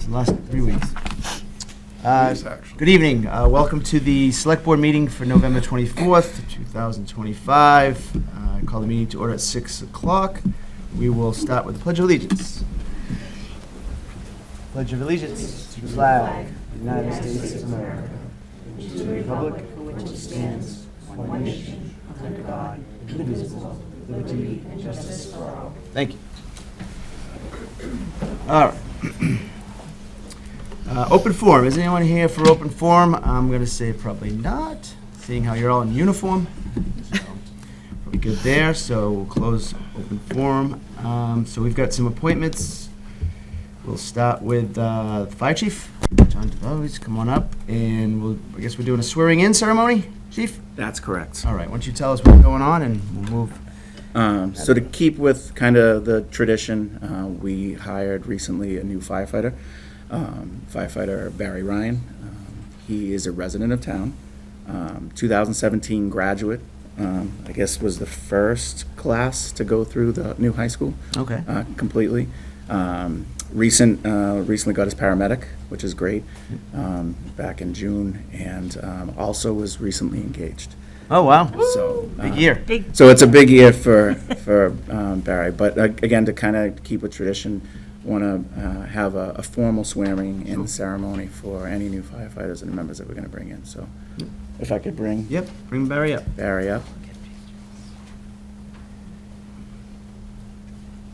the last 3 weeks. Good evening. Welcome to the Select Board meeting for November 24th, 2025. I call the meeting to order at 6 o'clock. We will start with the Pledge of Allegiance. Pledge of Allegiance to the flag of the United States of America, to the republic for which it stands, one nation, under God, indivisible, with liberty and justice for all. Thank you. All right. Open forum. Is anyone here for open forum? I'm going to say probably not, seeing how you're all in uniform. So, probably good there. So we'll close open forum. So we've got some appointments. We'll start with the fire chief, John DeVos. Come on up, and I guess we're doing a swearing-in ceremony, Chief? That's correct. All right. Why don't you tell us what's going on, and we'll move. So to keep with kind of the tradition, we hired recently a new firefighter, firefighter Barry Ryan. He is a resident of town, 2017 graduate. I guess was the first class to go through the new high school. Okay. Completely. Recently got his paramedic, which is great, back in June, and also was recently engaged. Oh, wow. So Big year. So it's a big year for Barry. But again, to kind of keep a tradition, want to have a formal swearing-in ceremony for any new firefighters and members that we're going to bring in. So if I could bring Bring Barry up. Barry up.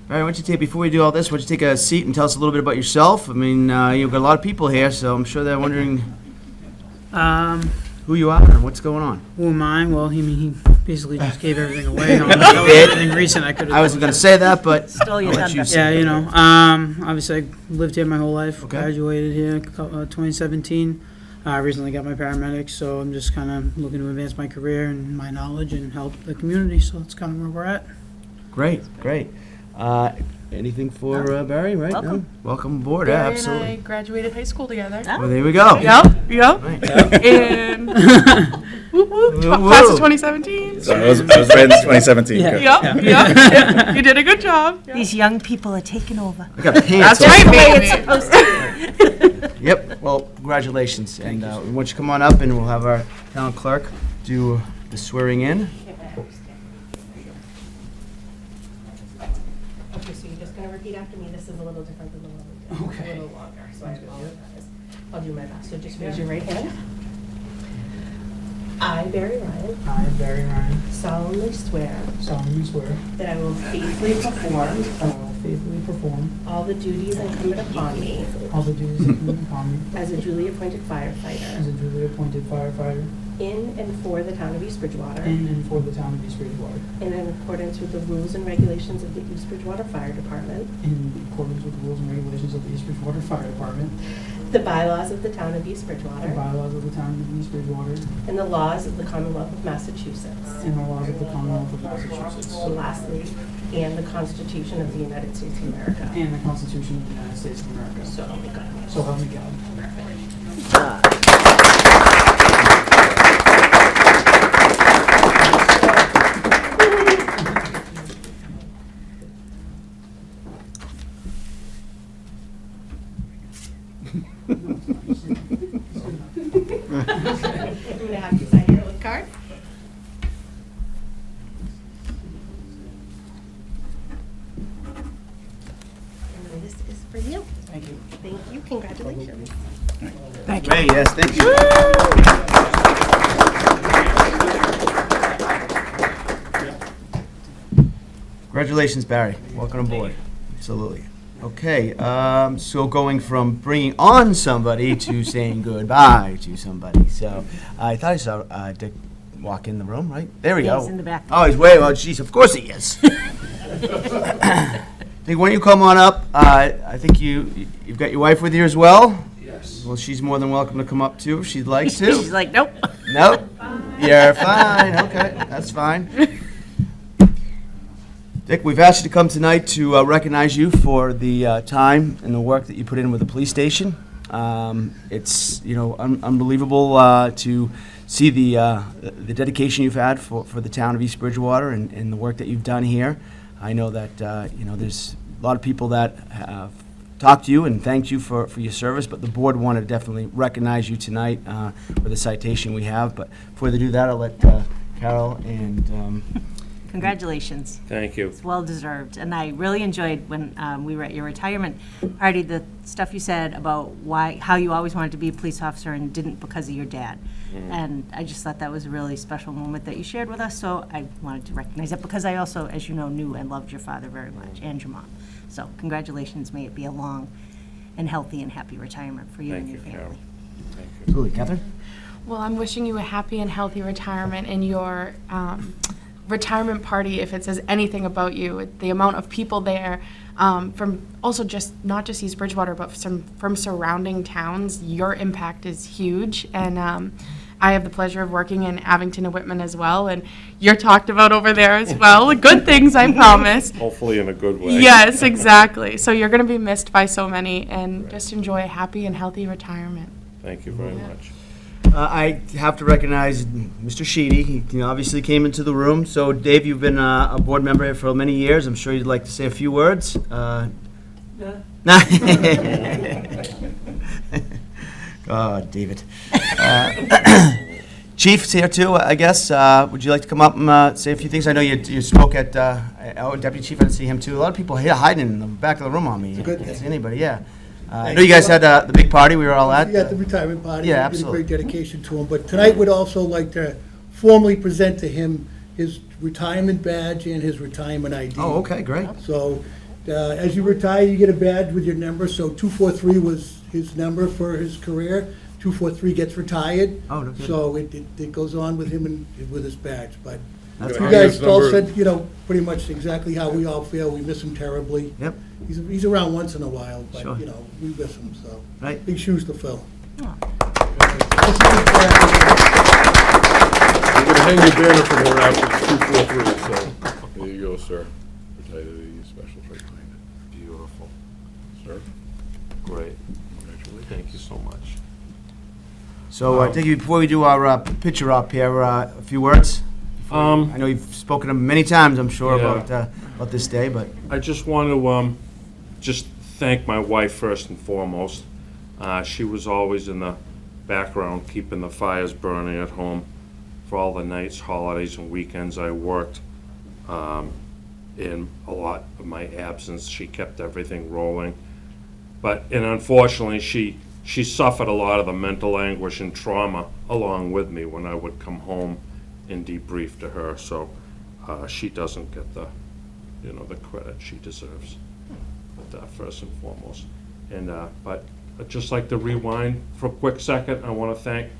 All right, why don't you take, before we do all this, why don't you take a seat and tell us a little bit about yourself? I mean, you've got a lot of people here, so I'm sure they're wondering who you are and what's going on. Who am I? Well, he basically just gave everything away. No, that was everything recent I could have. I wasn't going to say that, but Stole your I'll let thunder. you say Yeah, it. obviously I lived here my whole life. Okay. Graduated here 2017. I recently got my paramedic, so I'm just kind of looking to advance my career and my knowledge and help the community. So that's kind of where we're at. Great. Anything for Barry, right? Welcome. No? Welcome aboard, Barry absolutely. and I graduated high school together. Well, there we go. Yep. Right. And whoop, whoop, Woo, woo. class of 2017. So I was right in 2017. Yeah. Good. Yep. You did a good job. Yep. These young people are taking over. I got pants. That's right, It's baby. supposed to. Yep, well, congratulations. And why don't you come on up, and we'll have our town clerk do the swearing in. Okay, so you're just going to repeat after me. This is a little different than the one we did. Okay. A little longer, so I apologize. I'll do my best. So just raise your right hand. I, Barry Ryan, I, Barry Ryan, solemnly swear solemnly swear that I will faithfully perform that I will faithfully perform all the duties incumbent upon me all the duties incumbent upon me as a duly appointed as firefighter a duly appointed firefighter in and for the town of East Bridgewater, in and for the town of East Bridgewater, in accordance with the rules and regulations of the East Bridgewater Fire Department, in accordance with the rules and regulations of the East Bridgewater Fire Department, the bylaws of the town of East the Bridgewater, bylaws of the town of East Bridgewater, and the laws of the Commonwealth of Massachusetts. and the laws of the Commonwealth of Massachusetts, And lastly, and the Constitution of the United States of America. and the Constitution of the United States of America. So help me God. So help me God. I'm gonna have you sign your oath card. And this is for you. Thank you. Thank you. Congratulations. Ray, yes, thank you. Congratulations, Barry. Welcome aboard. Absolutely. Okay, so going from bringing on somebody to saying goodbye to somebody. So I thought I saw Dick walk in the room, right? There we go. He's in the back. Oh, he's way, well, geez, of course he is. Dick, why don't you come on up? I think you've got your wife with you as well? Yes. Well, she's more than welcome to come up too if she'd like to. She's like, nope. Nope. You're fine. Okay, that's fine. Dick, we've asked you to come tonight to recognize you for the time and the work that you put in with the police station. It's unbelievable to see the dedication you've had for the town of East Bridgewater and the work that you've done here. I know that there's a lot of people that have talked to you and thanked you for your service, but the board wanted to definitely recognize you tonight with the citation we have. But before they do that, I'll let Carol and Congratulations. Thank you. It's well-deserved. And I really enjoyed when we were at your retirement party, the stuff you said about how you always wanted to be a police officer and didn't because of your dad. And I just thought that was a really special moment that you shared with us, so I wanted to recognize it because I also, as you know, knew and loved your father very much and your mom. So congratulations. May it be a long and healthy and happy retirement for you and your family. Carol. Thank you. absolutely, Catherine. Well, I'm wishing you a happy and healthy retirement, and your retirement party, if it says anything about you, the amount of people there, from also not just East Bridgewater, but from surrounding towns, your impact is huge. And I have the pleasure of working in Abington and Whitman as well, and you're talked about over there as well. Good things, I promise. Hopefully in a good way. Yes, exactly. So you're going to be missed by so many, and just enjoy a happy and healthy retirement. Thank you very much. I have to recognize Mr. Sheedy. He obviously came into the room. So, Dave, you've been a board member here for many years. I'm sure you'd like to say a few words. God, David. Chief's here too, I guess. Would you like to come up and say a few things? I know you spoke at Deputy Chief. I didn't see him too. A lot of people here hiding in the back of the room on me. I can't see anybody. Yeah. I know you guys had the big party we were all at. We got the retirement party. Yeah, We absolutely. did a great dedication to him. But tonight would also like to formally present to him his retirement badge and his retirement ID. Oh, okay, great. So as you retire, you get a badge with your number. So 243 was his number for his career. 243 gets retired. Oh, no kidding. So it goes on with him and with his badge. But That's you great. guys all said, pretty much exactly how we all feel. We miss him terribly. Yep. He's around once in a while, but, Sure. we miss him, so. Right. Big shoes to fill. You're gonna hang your banner from here out to 243, so there you go, sir. Retired the special treatment. Beautiful. Sir? Great. Congratulations. Thank you so much. So, Dickie, before we do our picture up here, a few words. I know you've spoken many times, I'm sure, Yeah. about this day, but I just want to just thank my wife first and foremost. She was always in the background, keeping the fires burning at home for all the nights, holidays, and weekends I worked. In a lot of my absence, she kept everything rolling. And unfortunately, she suffered a lot of the mental anguish and trauma along with me when I would come home and debrief to her. So she doesn't get the credit she deserves, first and foremost. And but I'd just like to rewind for a quick second. I want to thank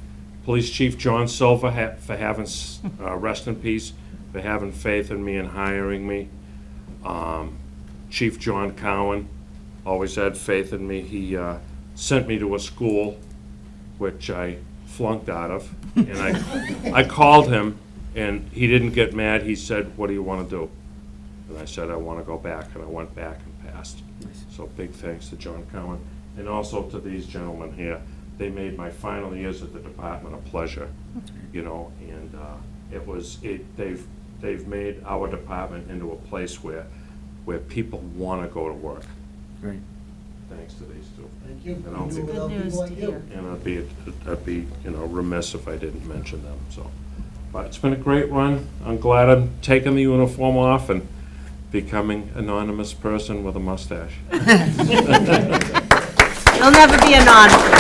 Police Chief John Silva for having, rest in peace, for having faith in me and hiring me. Chief John Cowan always had faith in me. He sent me to a school which I flunked out of, and I called him, and he didn't get mad. He said, "What do you want to do?" And I said, "I want to go back," and I went back and passed. So big thanks to John Cowan, and also to these gentlemen here. They made my final years at the department a pleasure, and they've made our department into a place where people want to go to work. great. Thanks to these two. Thank you. And I'll You be- without Good news people to like you. hear. And I'd be remiss if I didn't mention them, so. But it's been a great run. I'm glad I'm taking the uniform off and becoming anonymous person with a mustache. You'll never be anonymous.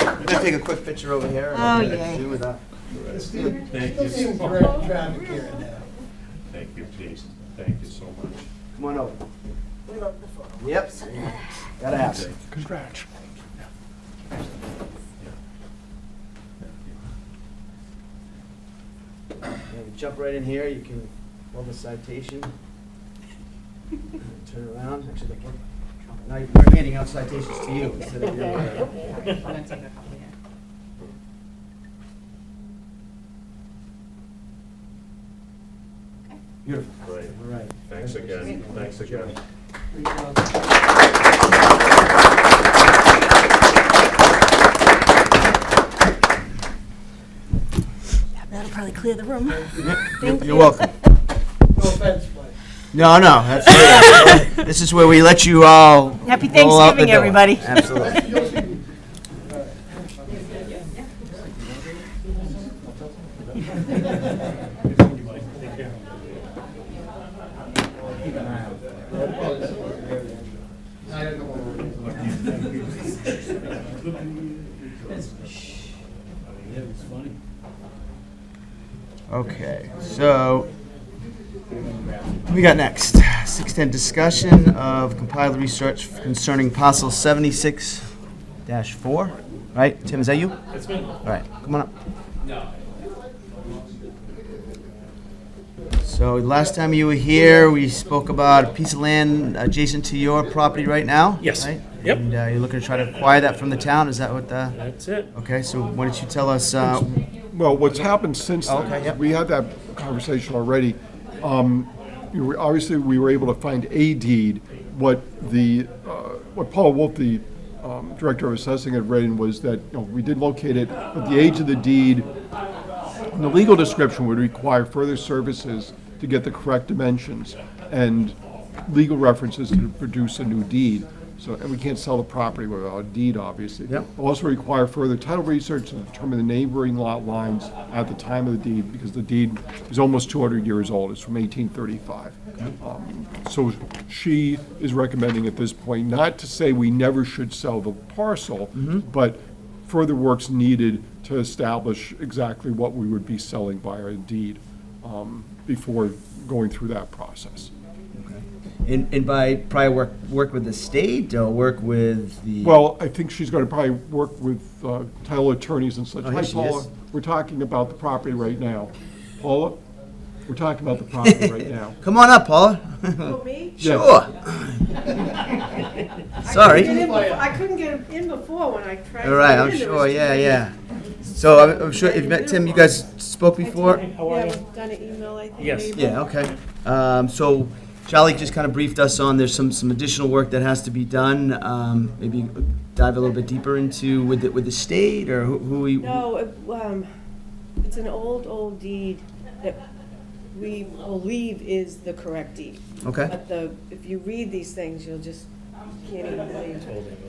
I'm gonna take a quick picture over here. Oh, yay. Thank you so much. Traffic here and there. Thank you, Pete. Thank you so much. Come on over. Yep. Gotta have it. Congrats. Yeah, you jump right in here. You can hold the citation. Turn around. Actually, now we're handing out citations to you instead of your. Beautiful. Great. All right. Thanks again. Thanks again. That'll probably clear the room. You're welcome. No offense, but No, that's this is where we let you all Happy roll out the Thanksgiving, door. everybody. Absolutely. Okay, so what we got next? 610 discussion of compiled research concerning parcel 76-4. Right, Tim, is that you? That's me. All right, come on up. So last time you were here, we spoke about a piece of land adjacent to your property right now? Yes. Right? Yep. And you're looking to try to acquire that from the town, is that what the? That's it. Okay, so why don't you tell us, Well, what's happened since then, Okay, yep. we had that conversation already. Obviously, we were able to find a deed. What Paul Wolf, the Director of Assessing had written was that, we did locate it, but the age of the deed, and the legal description would require further services to get the correct dimensions and legal references to produce a new deed. So, and we can't sell the property without a deed, obviously. Yep. We'll also require further title research to determine the neighboring lot lines at the time of the deed, because the deed is almost 200 years old. It's from 1835. So she is recommending at this point, not to say we never should sell the parcel, but further work's needed to establish exactly what we would be selling by our deed before going through that process. and by probably work with the state or work with the? Well, I think she's going to probably work with title attorneys and such. Oh, here Hi, she Paula. is. We're talking about the property right now. Paula, we're talking about the property right now. Come on up, Paula. Oh, me? Sure. Sorry. I couldn't get in before when I tried to All right, get I'm in, there sure, was too many. yeah. So I'm sure, if you met Tim, you guys spoke before? How are Yeah, you? we've done an email, I think. Yes. maybe. Yeah, okay. So Charlie just kind of briefed us on, there's some additional work that has to be done. Maybe dive a little bit deeper into with the state, or who we? No, it's an old deed that we believe is the correct deed. Okay. But if you read these things, you can't even believe it.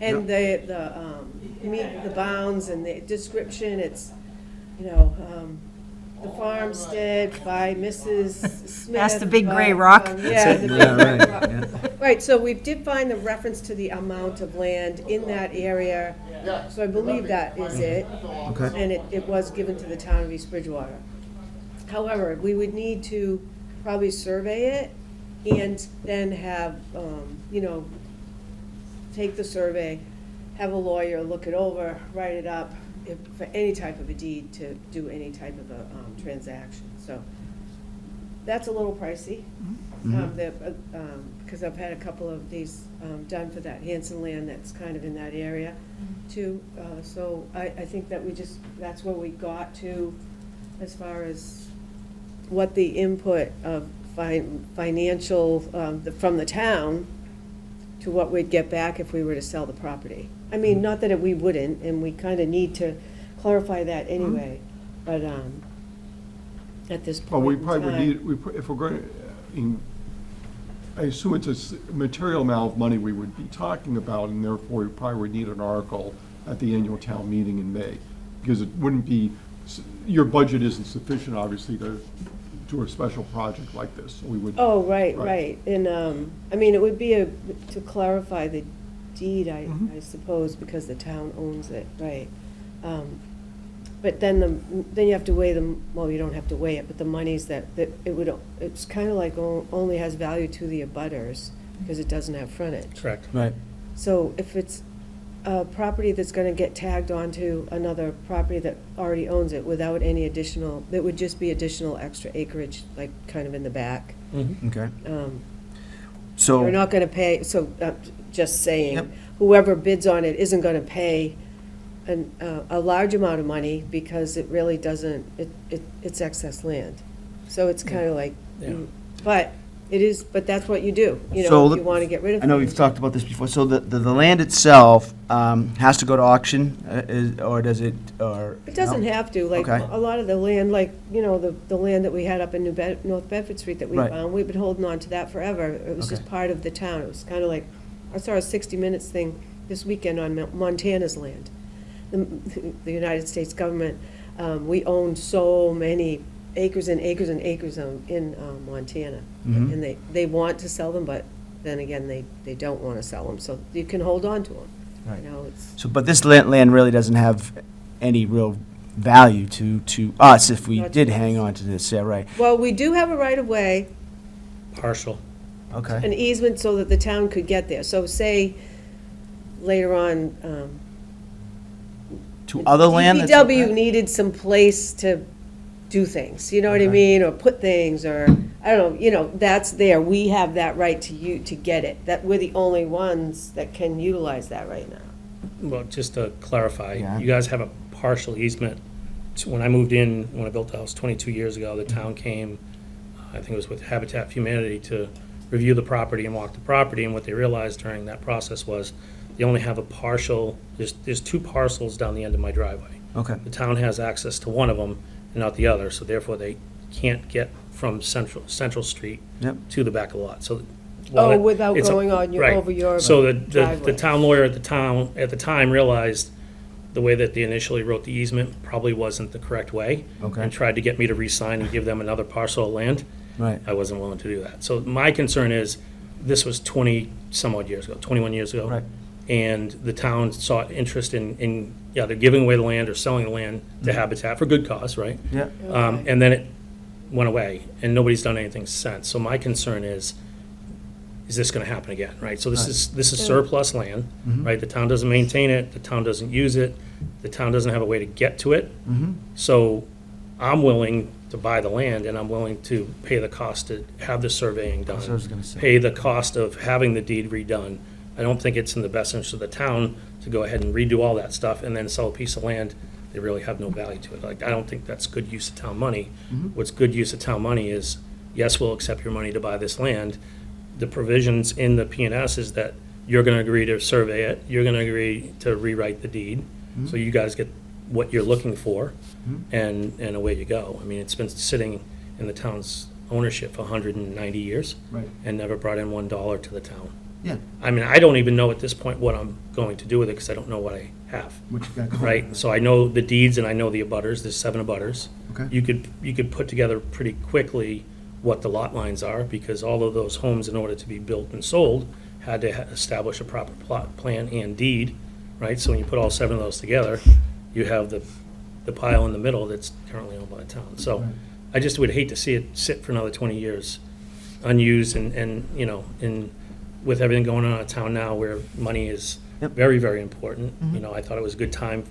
And the meet the bounds and the description, it's, the farmstead by Mrs. Smith. That's the big gray by, rock. Yeah, the big Yeah, gray right, rock. yeah. Right, so we did find the reference to the amount of land in that area, so I believe that is it. Okay. And it was given to the town of East Bridgewater. However, we would need to probably survey it and then have, take the survey, have a lawyer look it over, write it up, for any type of a deed to do any type of a transaction. So that's a little pricey, because I've had a couple of these done for that Hanson land that's kind of in that area too. So I think that that's where we got to as far as what the input of financial from the town to what we'd get back if we were to sell the property. I mean, not that we wouldn't, and we kind of need to clarify that anyway, but at this Well, point we in probably would time. need, if we're going to, I assume it's a material amount of money we would be talking about, and therefore we probably would need an article at the annual town meeting in May, because it wouldn't be, your budget isn't sufficient, obviously, to do a special project like this, so we would. Oh, right. Right. And, I mean, it would be to clarify the deed, I suppose, because the town owns it, right. But then you have to weigh them, well, you don't have to weigh it, but the monies it's kind of like only has value to the abutters because it doesn't have frontage. Correct. Right. So if it's a property that's gonna get tagged onto another property that already owns it without any additional, it would just be additional extra acreage, like kind of in the back. Okay. You're So, not gonna pay, so, just saying, Yep. whoever bids on it isn't gonna pay a large amount of money because it really doesn't, it's excess land. So it's kind of like, Yeah. but It is, but that's what you do, you So know, if the- you want to get rid of I know we've things. talked about this before, so the land itself has to go to auction, or does it, or? It doesn't no? have to, like, Okay. a lot of the land, like, you know, the land that we had up in North Bedford Street that we Right. found, we've been holding on to that forever. It was just Okay. part of the town. It was kind of like, I saw a 60 Minutes thing this weekend on Montana's land. The United States government, we owned so many acres and acres and acres in Montana. Mhm. And they want to sell them, but then again, they don't want to sell them, so you can hold on to them. Right. You know, it's, So, but this land really doesn't have any real value to us if we Not to did us. hang on to this, yeah, right, well, we do have a right-of-way, Partial. okay. an easement so that the town could get there. So say later on, To other land? that's DPW okay? needed some place to do things, you know what I Okay. mean? Or put things, or, I don't know, you know, that's there. We have that right to get it. That, we're the only ones that can utilize that right now. Well, just to clarify, Yeah. you guys have a partial easement. When I moved in, when I built the house 22 years ago, the town came, I think it was with Habitat for Humanity, to review the property and walk the property, and what they realized during that process was they only have a partial, there's two parcels down the end of my driveway. Okay, The town has access to one of them and not the other, so therefore they can't get from Central Street Yep. to the back of the lot, so. Oh, while it- without it's a- going on right. over your So the driveway. town lawyer at the time realized the way that they initially wrote the easement probably wasn't the correct way. Okay. And tried to get me to re-sign and give them another parcel of land. right, I wasn't willing to do that. So my concern is, this was 20-some-odd years ago, 21 years ago. Right. And the town sought interest in either giving away the land or selling the land to Habitat for good cause, right? yeah, And then it went away, and nobody's done anything since. So my concern is this gonna happen again, right? So this is surplus land, right? The town doesn't maintain it, the town doesn't use it, the town doesn't have a way to get to it. So I'm willing to buy the land, and I'm willing to pay the cost to have the surveying done. That's what I was gonna say. Pay the cost of having the deed redone. I don't think it's in the best interest of the town to go ahead and redo all that stuff and then sell a piece of land they really have no value to it. Like, I don't think that's good use of town money. What's good use of town money is, yes, we'll accept your money to buy this land. The provisions in the P&S is that you're gonna agree to survey it, you're gonna agree to rewrite the deed, so you guys get what you're looking for, and away you go. I mean, it's been sitting in the town's ownership for 190 years. Right. And never brought in $1 to the town. yeah. I mean, I don't even know at this point what I'm going to do with it, because I don't know what I have. What you got going. Right, so I know the deeds and I know the abutters, there's 7 abutters. Okay. You could put together pretty quickly what the lot lines are, because all of those homes, in order to be built and sold, had to establish a proper plot plan and deed, right? So when you put all 7 of those together, you have the pile in the middle that's currently owned by the town. So Right. I just would hate to see it sit for another 20 years unused, and you know, with everything going on in town now, where money is Yep. very, very important. You know, I thought it was a good time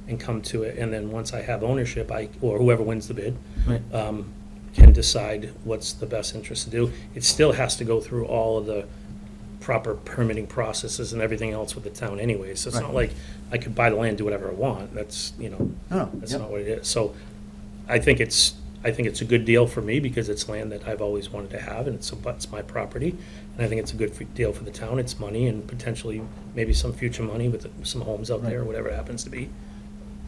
and come to it, and then once I have ownership, or whoever wins the bid, Right. can decide what's the best interest to do. It still has to go through all of the proper permitting processes and everything else with the town anyway, so it's Right. not like I could buy the land, do whatever I want, that's, you know, No, that's yep. not what it is. So I think it's a good deal for me, because it's land that I've always wanted to have, and it's my property. And I think it's a good deal for the town. It's money, and potentially maybe some future money with some homes out there, or whatever it happens to be.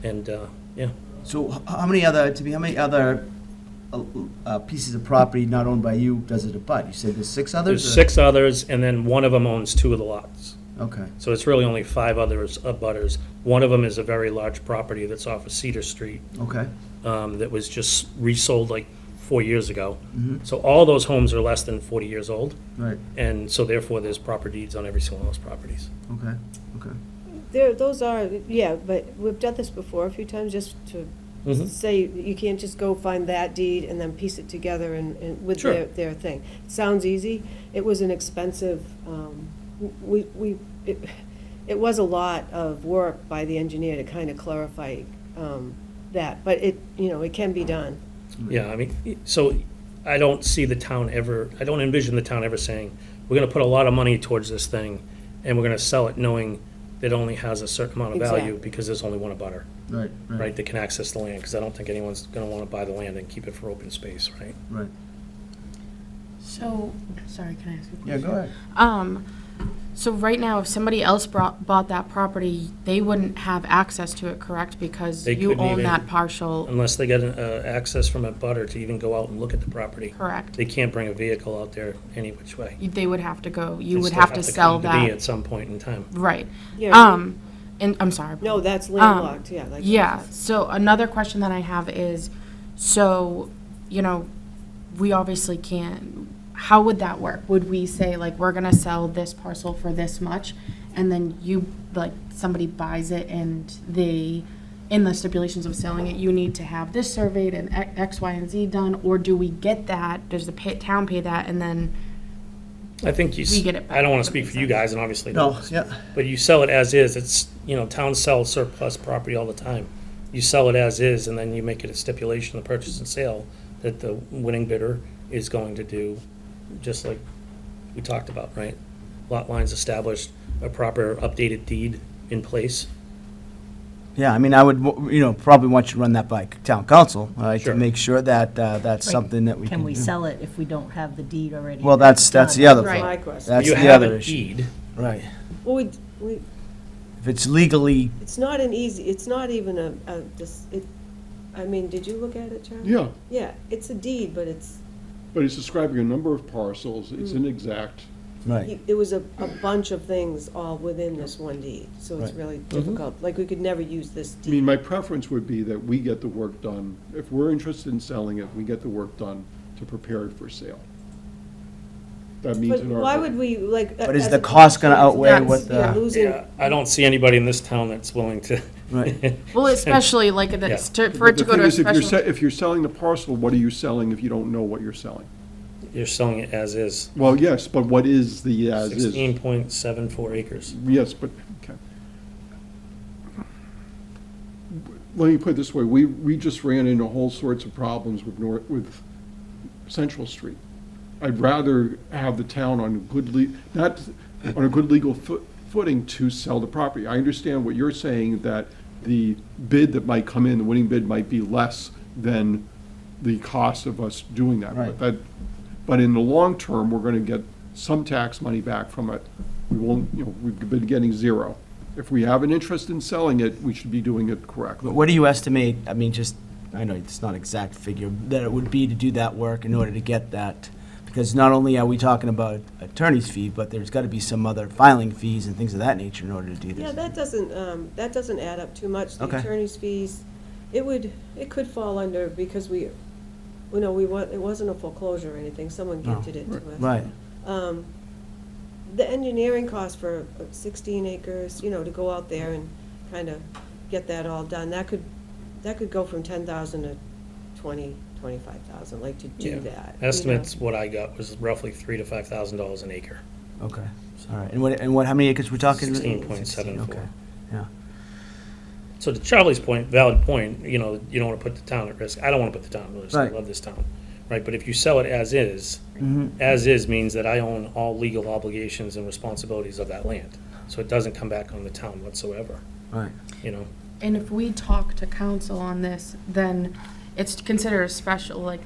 And, yeah. So how many other pieces of property not owned by you does it abut? You said there's 6 others? There's or- 6 others, and then one of them owns 2 of the lots. Okay, So it's really only 5 others abutters. One of them is a very large property that's off of Cedar Street, okay, that was just resold like 4 years ago. Mhm. So all those homes are less than 40 years old. right, And so therefore, there's proper deeds on every single one of those properties. okay, okay. Those are, yeah, but we've done this before a few times, just to Mhm. say, you can't just go find that deed and then piece it together and with Sure. their thing. It sounds easy. It was an expensive, it was a lot of work by the engineer to kind of clarify that, but it can be done. Yeah, I mean, so I don't see the town I don't envision the town ever saying, we're gonna put a lot of money towards this thing, and we're gonna sell it knowing that it only has a certain amount of value, Exactly. because there's only one abutter, Right, right, that can access the land, because I don't think anyone's gonna wanna buy the land and keep it for open space, right? Right. So, sorry, can I ask you a Yeah, question? go ahead. So right now, if somebody else bought that property, they wouldn't have access to it, correct? Because They you couldn't own even- that partial, Unless they get access from a butter to even go out and look at the property. correct? They can't bring a vehicle out there any which way. They would have to go, you They would still have to sell come to me that, at some point in time. right? Yeah. And, I'm sorry. No, that's landlocked, yeah. like- Yeah, so another question that I have is, so, you know, we obviously can't, how would that work? Would we say, like, we're gonna sell this parcel for this much, and then you, like, somebody buys it and they, in the stipulations of selling it, you need to have this surveyed and X, Y, and Z done, or do we get that, does the town pay that, and then, I think We get it back. I don't want to speak for you guys, and obviously No, don't. yeah. But you sell it as is, it's, towns sell surplus property all the time. You sell it as is, and then you make it a stipulation of purchase and sale that the winning bidder is going to do, just like we talked about, right? Lot lines established, a proper updated deed in place. Yeah, I mean, I would, probably want you to run that by town council, right? To Sure. make sure that, that's Right. something that we can Can we do. sell it if we don't have the deed already? Well, that's the done? other Right. thing. My question. That's You the have other a issue. deed, Right. Well, we, If it's legally, it's not an easy, it's not even I mean, did you look at it, Charlie? Yeah, Yeah, it's a deed, but it's, but it's describing a number of parcels, it's inexact. right. it was a bunch of things all within this one deed, so it's Right. really difficult. Like, we could never use this I mean, deed. my preference would be that we get the work done. If we're interested in selling it, we get the work done to prepare it for sale. That means But in our. why would we, like? But is as the a- cost gonna outweigh That's- what the- yeah, losing, yeah, I don't see anybody in this town that's willing to. Right. well, especially like, Yeah. for it to The go to thing a is, if you're, special. if you're selling the parcel, what are you selling if you don't know what you're selling? You're selling it as is, Well, yes, but what is the as is? 16.74 acres. Yes, but, okay. Let me put it this way, we just ran into whole sorts of problems with Central Street. I'd rather have the town on a good not on a good legal footing to sell the property. I understand what you're saying, that the bid that might come in, the winning bid might be less than the cost of us doing that. Right. But in the long term, we're gonna get some tax money back from it. We won't, we've been getting zero. If we have an interest in selling it, we should be doing it correctly. But what do you estimate, I mean, just, I know it's not exact figure, that it would be to do that work in order to get that? Because not only are we talking about attorney's fee, but there's gotta be some other filing fees and things of that nature in order to do this. yeah, that doesn't add up too much. The Okay. attorney's fees, it could fall under, because it wasn't a foreclosure or anything, someone No. gifted it to us. Right, The engineering cost for 16 acres, to go out there and kind of get that all done, that could go from 10,000 to 20, 25,000, like, to Yeah. do that. Estimates, what I got was roughly $3,000 to $5,000 an acre. okay, all right. And what, how many acres we're talking? 16.74. Okay, yeah. So to Charlie's point, valid point, you don't want to put the town at risk. I don't want to put the town at risk. I Right. love this town, right? But if you sell it as is, Mhm. as is means that I own all legal obligations and responsibilities of that land. So it doesn't come back on the town whatsoever, Right. And if we talk to council on this, then it's considered a special, like,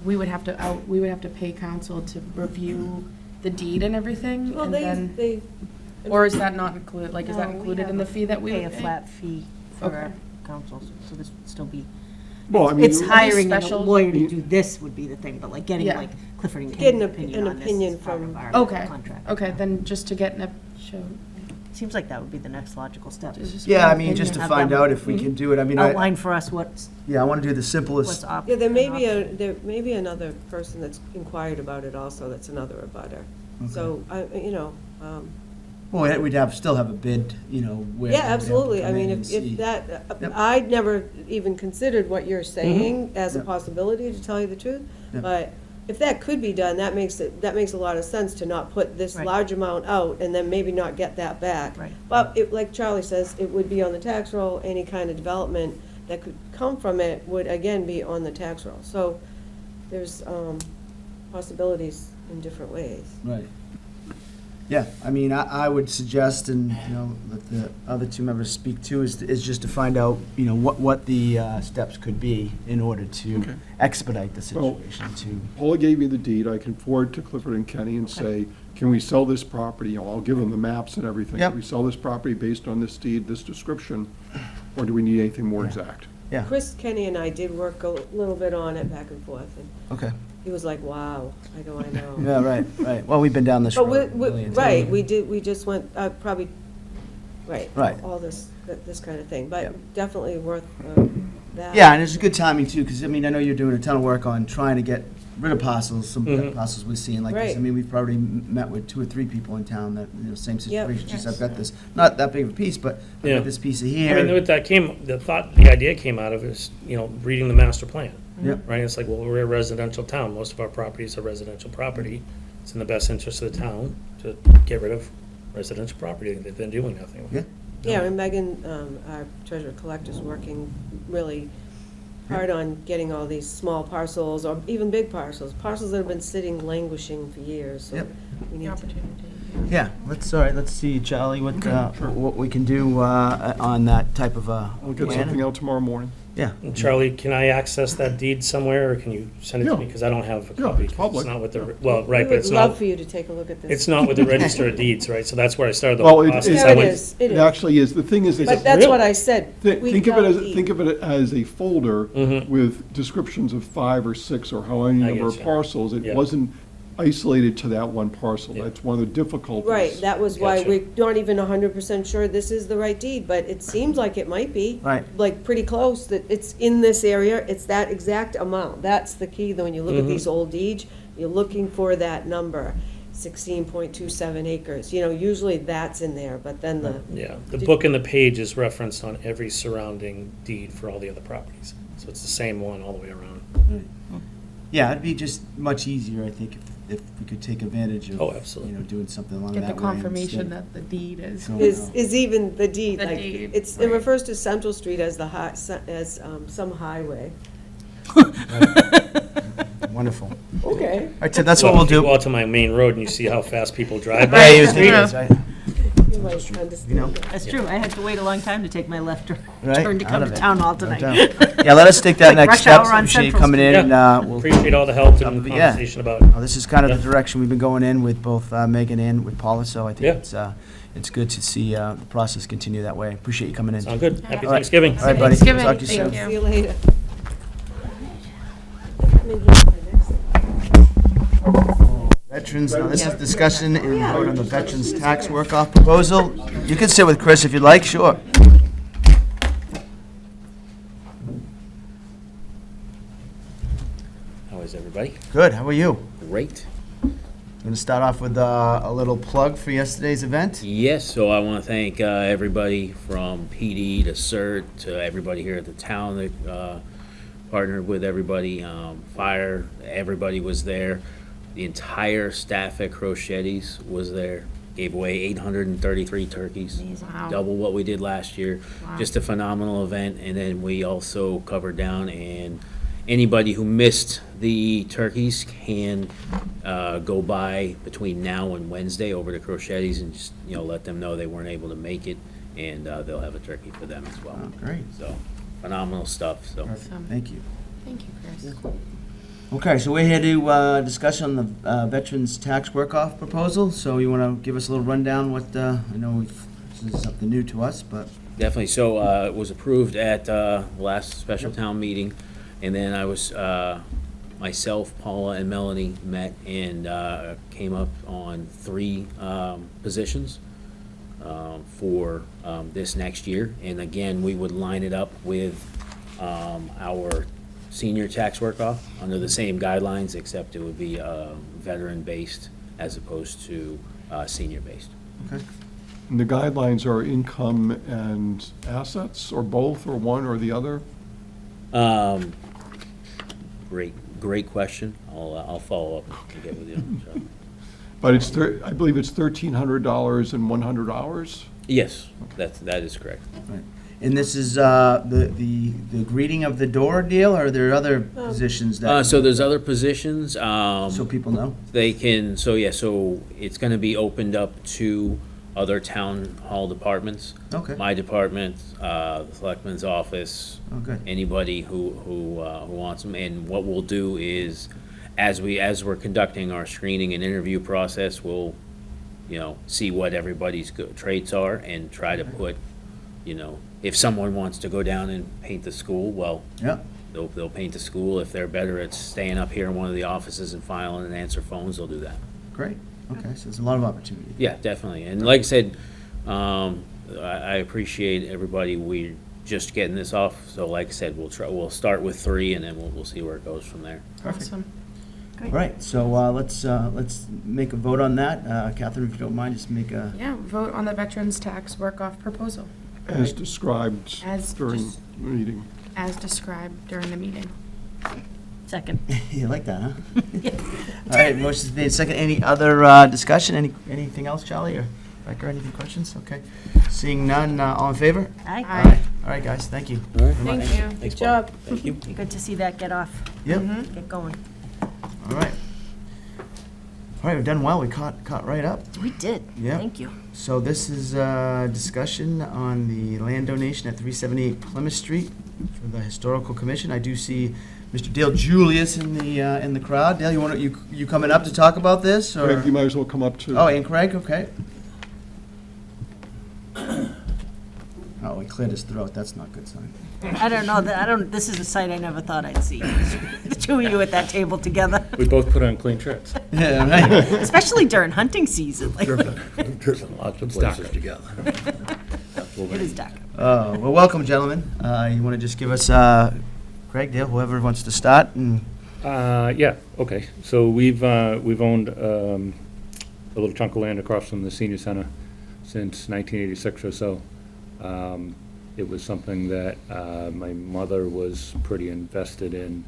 we would have to pay council to review the deed and everything, Well, and then, they, or is that not included, like, is that No, we included in the have fee that we Pay would a pay? flat fee for Okay. our council, so this would still be, Well, I mean. it's hiring a special- lawyer to do this would be the thing, but like getting Yeah. like Clifford and Getting King's an opinion on this opinion is part from- of our Okay, contract. okay, then just to get show. Seems like that would be the next logical step. Is just Yeah, I one mean, just to Have find them- out if we can do it, I mean, I Outline for us what's wanna do the simplest, up. yeah, there may be another person that's inquired about it also, that's another abutter. So, well, we'd still have a bid, where. yeah, we would have to absolutely. I come in mean, and if see. that, Yep. I'd never even considered what you're saying as a Yep. possibility, to tell you the truth. Yep. But if that could be done, that makes a lot of sense, to not put this Right. large amount out and then maybe not get that back. Right. But like Charlie says, it would be on the tax roll. Any kind of development that could come from it would again be on the tax roll. So there's possibilities in different ways. Right. Yeah, I mean, I would suggest, and, you know, let the other two members speak too, is just to find out, you know, what the steps could be in order to Okay. expedite the Well- situation to. Paula gave me the deed, I can forward to Clifford and Kenny and say, can we sell this property? I'll give them the maps and everything. Yep. Can we sell this property based on this deed, this description, or do we need anything more exact? Yeah, Chris, Kenny, and I did work a little bit on it back and forth, and okay. he was like, wow, I know. Yeah, right. Well, we've been down this But road. a million right, times. we just went, probably, right. Right. All this kind of thing, but Yep. definitely worth that. Yeah, and it's good timing too, because, I mean, I know you're doing a ton of work on trying to get rid of parcels, some parcels we're seeing like this. I Right. mean, we've probably met with 2 or 3 people in town that, you know, same Yep. situation. Just, I've got this, not that big of a piece, but I've Yeah. got this piece of I here. mean, what that came, the idea came out of is, you know, reading the master plan. Yep. Right? It's like, well, we're a residential town. Most of our properties are residential property. It's in the best interest of the town to get rid of residential property that they're doing nothing with. Yeah. Yeah, and Megan, our treasurer collector's working really hard on getting all these small parcels, or even big parcels that have been sitting languishing for years, so Yep. we need to. Yeah, all right, let's see, Charlie, what we can do on that type of a I'll get plan. something out tomorrow morning. Yeah. And Charlie, can I access that deed somewhere, or can you send it to Yeah. me? Because I don't have a Yeah, copy. it's 'cause public. It's not with the, well, right, We but it's would love not, for you to take a look at this. it's not with the Register of Deeds, right? So that's where I started the Well, whole it- process. There I it went- is, it It is. actually is, the thing is, But that's what I said. We think of it got as, the- think of it as a folder Mhm. with descriptions of 5 or 6 or however many I number of get you. parcels. It Yeah. wasn't isolated to that one parcel. Yeah. That's one of the difficulties. Right, that was why Gotcha. we're not even 100% sure this is the right deed, but it seems like it might be. Right. Like, pretty close, that it's in this area, it's that exact amount. That's the key, though, when you look at these old deeds, you're looking for that number, 16.27 acres. You know, usually that's in there, but then the, Yeah, the book and the page is referenced on every surrounding deed for all the other properties. So it's the same one all the way around. Yeah, it'd be just much easier, I think, if we could take advantage of, Oh, absolutely. you know, doing something along Get that the way confirmation instead. that the deed is. So- is even the deed, The like, deed, it right. refers to Central Street as as some highway. Wonderful. All Okay. right, so that's Well, what we'll if you do. go out to my main road and you see how fast people drive by. Yeah, you the would street, think it is, right? You might You know? understand. That's true. I had to wait a long time to take my left Right, turn to out come of to it. town hall No tonight. doubt. Yeah, let us take that Like next rush step. hour on Appreciate you Central coming in, Yeah. and we'll. Appreciate all the help Top and of it, yeah. conversation about. Well, this is kind of the Yeah. direction we've been going in with both Megan and with Paula, so I Yeah. think it's good to see the process continue that way. Appreciate you coming in. Sound good? Happy All right. Thanksgiving. All right, buddy. Thanksgiving. Talk to you soon. Thank See you later. Come in here for the next thing. Veterans, now this is discussion and vote on the Veterans Tax Work-Off Proposal. You can sit with Chris if you'd like, sure. How is everybody? Good, how are you? Great. Going to start off with a little plug for yesterday's event. Yes, so I want to thank everybody from PD to CERT to everybody here at the town that partnered with everybody. Fire, everybody was there. The entire staff at Crochetti's was there. Gave away 833 turkeys. Wow. Double what we did last year. Wow. Just a phenomenal event. And then we also covered down, and anybody who missed the turkeys can go by between now and Wednesday over to Crochetti's and just, you know, let them know they weren't able to make it, and they'll have a turkey for them as well. Oh, great. So, phenomenal stuff, so. Thank you. Thank you, Chris. Okay, so we're here to discuss on the Veterans Tax Work-Off Proposal. So you want to give us a little rundown what, I know this is something new to us, but. Definitely. So it was approved at the last special town meeting, and then I was, myself, Paula, and Melanie met and came up on 3 positions for this next year. And again, we would line it up with our senior tax work-off under the same guidelines, except it would be veteran-based as opposed to senior-based. Okay. And the guidelines are income and assets, or both, or one or the other? Great question. I'll follow up and get with you. So. But it's, I believe it's $1,300 and 100 hours? Yes, that is correct. Right. And this is the greeting of the door deal, or are there other positions that, So there's other positions. so people know? They can, so it's gonna be opened up to other town hall departments. Okay. My department, the selectman's office. Oh, good. Anybody who wants them. And what we'll do is, as we're conducting our screening and interview process, we'll, see what everybody's good traits are and try to put, if someone wants to go down and paint the school, well, Yeah. they'll paint the school. If they're better at staying up here in one of the offices and filing and answer phones, they'll do that. Great. Okay, so there's a lot of opportunity. Yeah, definitely. And like I said, I appreciate everybody. We're just getting this off. So like I said, we'll start with 3 and then we'll see where it goes from there. Perfect. Awesome. All right, so let's make a vote on that. Catherine, if you don't mind, just make a, Yeah, vote on the veterans tax work-off proposal As described As during just- the meeting. as described during the meeting. Second. you like that, huh? All right, motion's made second. Any other discussion? Anything else, Charlie or Becker? Anything questions? Okay. Seeing none, all in favor? Aye. Aye. All right, guys, thank you. All right. Thank you. Thanks, Good Paul. job. Thank you. Good to see that get off, Yep. get going. All right. All right, we've done well. We caught right up. We did. Yeah. Thank you. So this is a discussion on the land donation at 378 Plymouth Street for the Historical Commission. I do see Mr. Dale Julius in the crowd. Dale, you coming up to talk about this? Or? Craig, you might as well come up too. Oh, and Craig, okay. Oh, he cleared his throat. That's not a good sign. I don't know, this is a sight I never thought I'd see. The two of you at that table together, We both put on clean shirts. Yeah, right. especially during hunting season, like, Lots of places together. it is dark. Well, welcome, gentlemen. You want to just give us, Craig, Dale, whoever wants to start? And Yeah, okay. So we've owned a little chunk of land across from the senior center since 1986 or so. It was something that my mother was pretty invested in.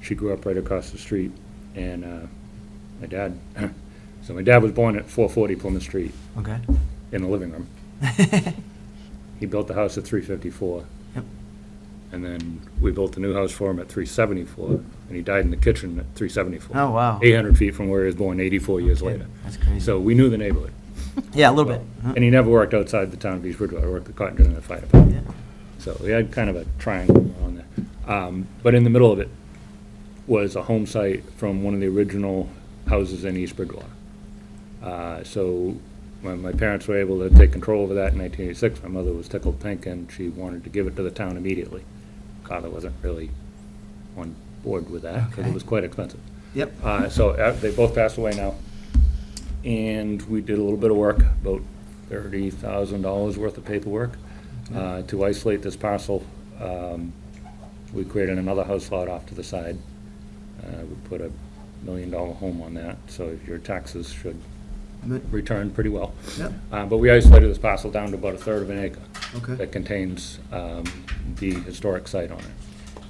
She grew up right across the street, and my dad, so my dad was born at 440 Plymouth Street Okay. in the living room. He built the house at 354. Yep. And then we built a new house for him at 374, and he died in the kitchen at 374. Oh, wow. 800 feet from where he was born, 84 years later. That's crazy. So we knew the neighborhood. Yeah, a little bit. Huh? And he never worked outside the town of East Bridgewater. I worked at Cotton in the fire department. Yeah. So we had kind of a triangle on there. But in the middle of it was a home site from one of the original houses in East Bridgewater. So when my parents were able to take control over that in 1986, my mother was tickled pink and she wanted to give it to the town immediately. Father wasn't really on board with that because Okay. it was quite expensive. Yep. So they both passed away now. And we did a little bit of work, about $30,000 worth of paperwork, to isolate this parcel. We created another house lot off to the side. We put a $1 million home on that, so your taxes should return pretty well. Yep. But we isolated this parcel down to about 1/3 of an acre. Okay. That contains the historic site on it.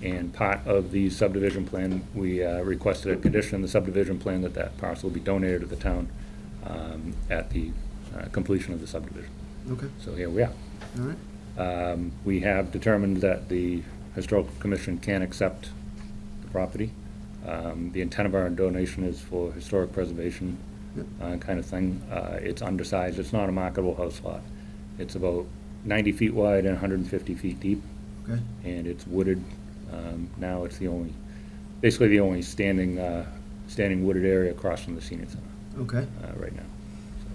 And part of the subdivision plan, we requested a condition in the subdivision plan that that parcel be donated to the town at the completion of the subdivision. Okay. So here we are. All right. We have determined that the Historical Commission can accept the property. The intent of our donation is for historic preservation kind of thing. It's undersized. It's not a marketable house lot. It's about 90 feet wide and 150 feet deep. Okay. And it's wooded. Now it's basically the only standing wooded area across from the senior center. Okay. Right now. So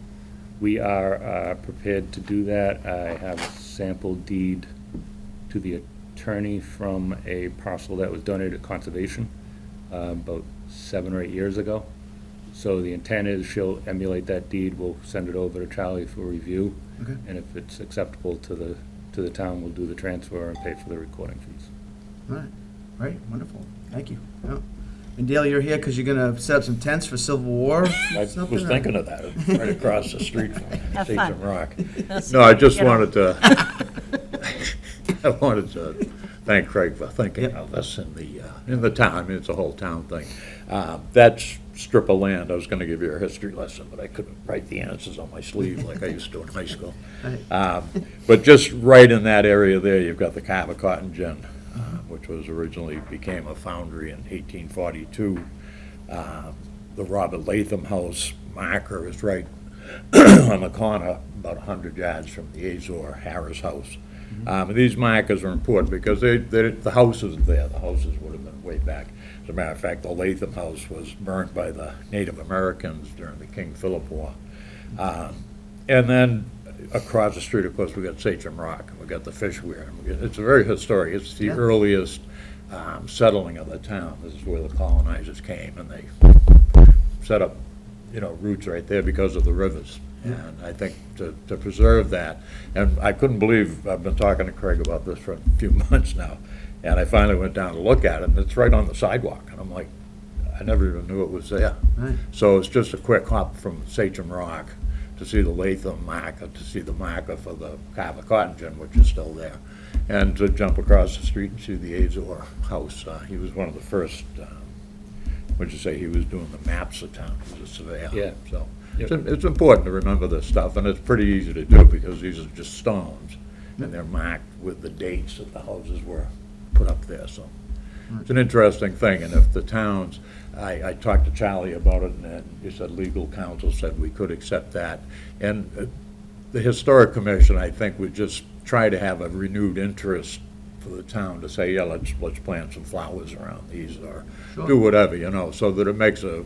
we are prepared to do that. I have a sample deed to the attorney from a parcel that was donated to conservation about 7 or 8 years ago. So the intent is she'll emulate that deed. We'll send it over to Charlie for review. Okay. And if it's acceptable to the town, we'll do the transfer and pay for the recording fees. All right. Right. Wonderful. Thank you. Yeah. And Dale, you're here because you're going to set up some tents for Civil War? I was thinking of that, right across the street from me, Have Take fun. some rock. That's- No, I just you know. wanted to, I wanted to thank Craig for thinking Yep. of us in the town. I mean, it's a whole town thing. That's strip of land, I was gonna give you a history lesson, but I couldn't write the answers on my sleeve like I used to in high school. But just right in that area there, you've got the Carver Cotton Gin, which was originally became a foundry in 1842. The Robert Latham House marker is right on the corner, about 100 yards from the Azor Harris House. These markers are important because the house isn't there. The houses would have been way back. As a matter of fact, the Latham House was burned by the Native Americans during the King Philip War. And then across the street, of course, we got Sachem Rock, and we got the Fish Weir. It's a very historic. It's the earliest settling of the town. This is where the colonizers came, and they set up, roots right there because of the rivers. And I think to preserve that, and I couldn't believe, I've been talking to Craig about this for a few months now, and I finally went down to look at it, and it's right on the sidewalk, and I'm like, I never even knew it was there. Right. So it's just a quick hop from Sachem Rock to see the Latham marker, to see the marker for the Carver Cotton Gin, which is still there, and to jump across the street and see the Azor House. He was one of the first, what'd you say, he was doing the maps of town, he was a surveyor. Yeah. So it's important to remember this stuff, and it's pretty easy to do because these are just stones, and they're marked with the dates that the houses were put up there, so. It's an interesting thing, and if the towns, I talked to Charlie about it, and he said legal counsel said we could accept that. And the Historic Commission, I think, would just try to have a renewed interest for the town to say, yeah, let's plant some flowers around these, or do whatever, so that it makes a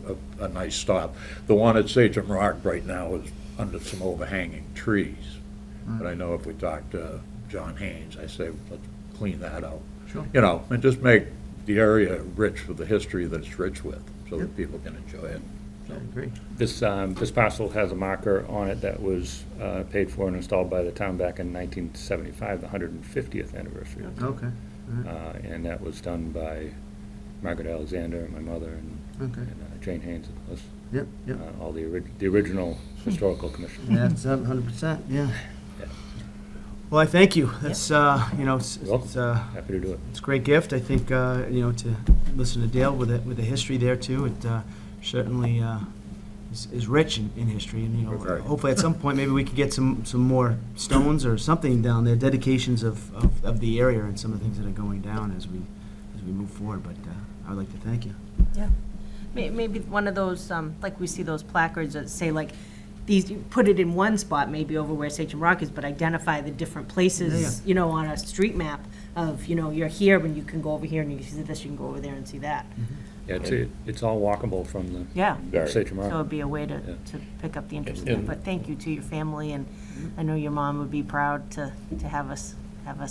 nice stop. The one at Sachem Rock right now is under some overhanging trees. But I know if we talk to John Haynes, I say, let's clean that out. Sure. And just make the area rich with the history that it's rich with, so that people can enjoy it. I agree. This parcel has a marker on it that was paid for and installed by the town back in 1975, the 150th anniversary. Okay. And that was done by Margaret Alexander, my mother, and Okay. Jane Haynes, and us. Yep, yep. All the original historical commission. That's 100%, yeah. Well, I thank you. That's, it's Happy to do it. it's a great gift. I think, to listen to Dale with the history there too, it certainly is rich in history. And, Right. hopefully at some point, maybe we could get some more stones or something down there, dedications of the area and some of the things that are going down as we move forward. But I would like to thank you. Yeah. Maybe one of those, like we see those placards that say like, these, you put it in one spot, maybe over where Sachem Rock is, but identify the different places, on a street map of, you're here, and you can go over here and you can see this, you can go over there and see that. Yeah, it's all walkable from the Yeah. Sachem Rock. So it'd be a way to pick up the interest in it. But thank you to your family, and I know your mom would be proud to have us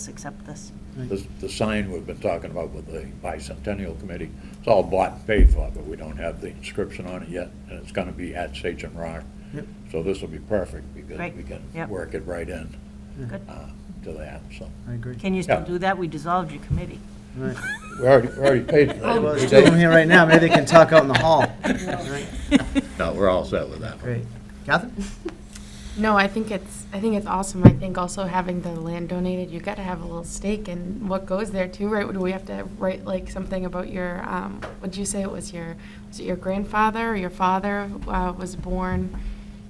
accept this. The sign we've been talking about with the bicentennial committee, it's all bought and paid for, but we don't have the inscription on it yet, and it's gonna be at Sachem Rock. Yep. So this will be perfect, because Great. we can Yep. work it right in Good. to that, so. I agree. Can you still Yeah. do that? We dissolved your committee. Right. We already paid for that. Well, there's two of them here right now. Maybe they can talk out in the hall. No, we're all set with that. Great. Catherine? No, I think it's awesome. I think also having the land donated, you got to have a little stake in what goes there too, right? Do we have to write like something about your, what'd you say it was your grandfather or your father was born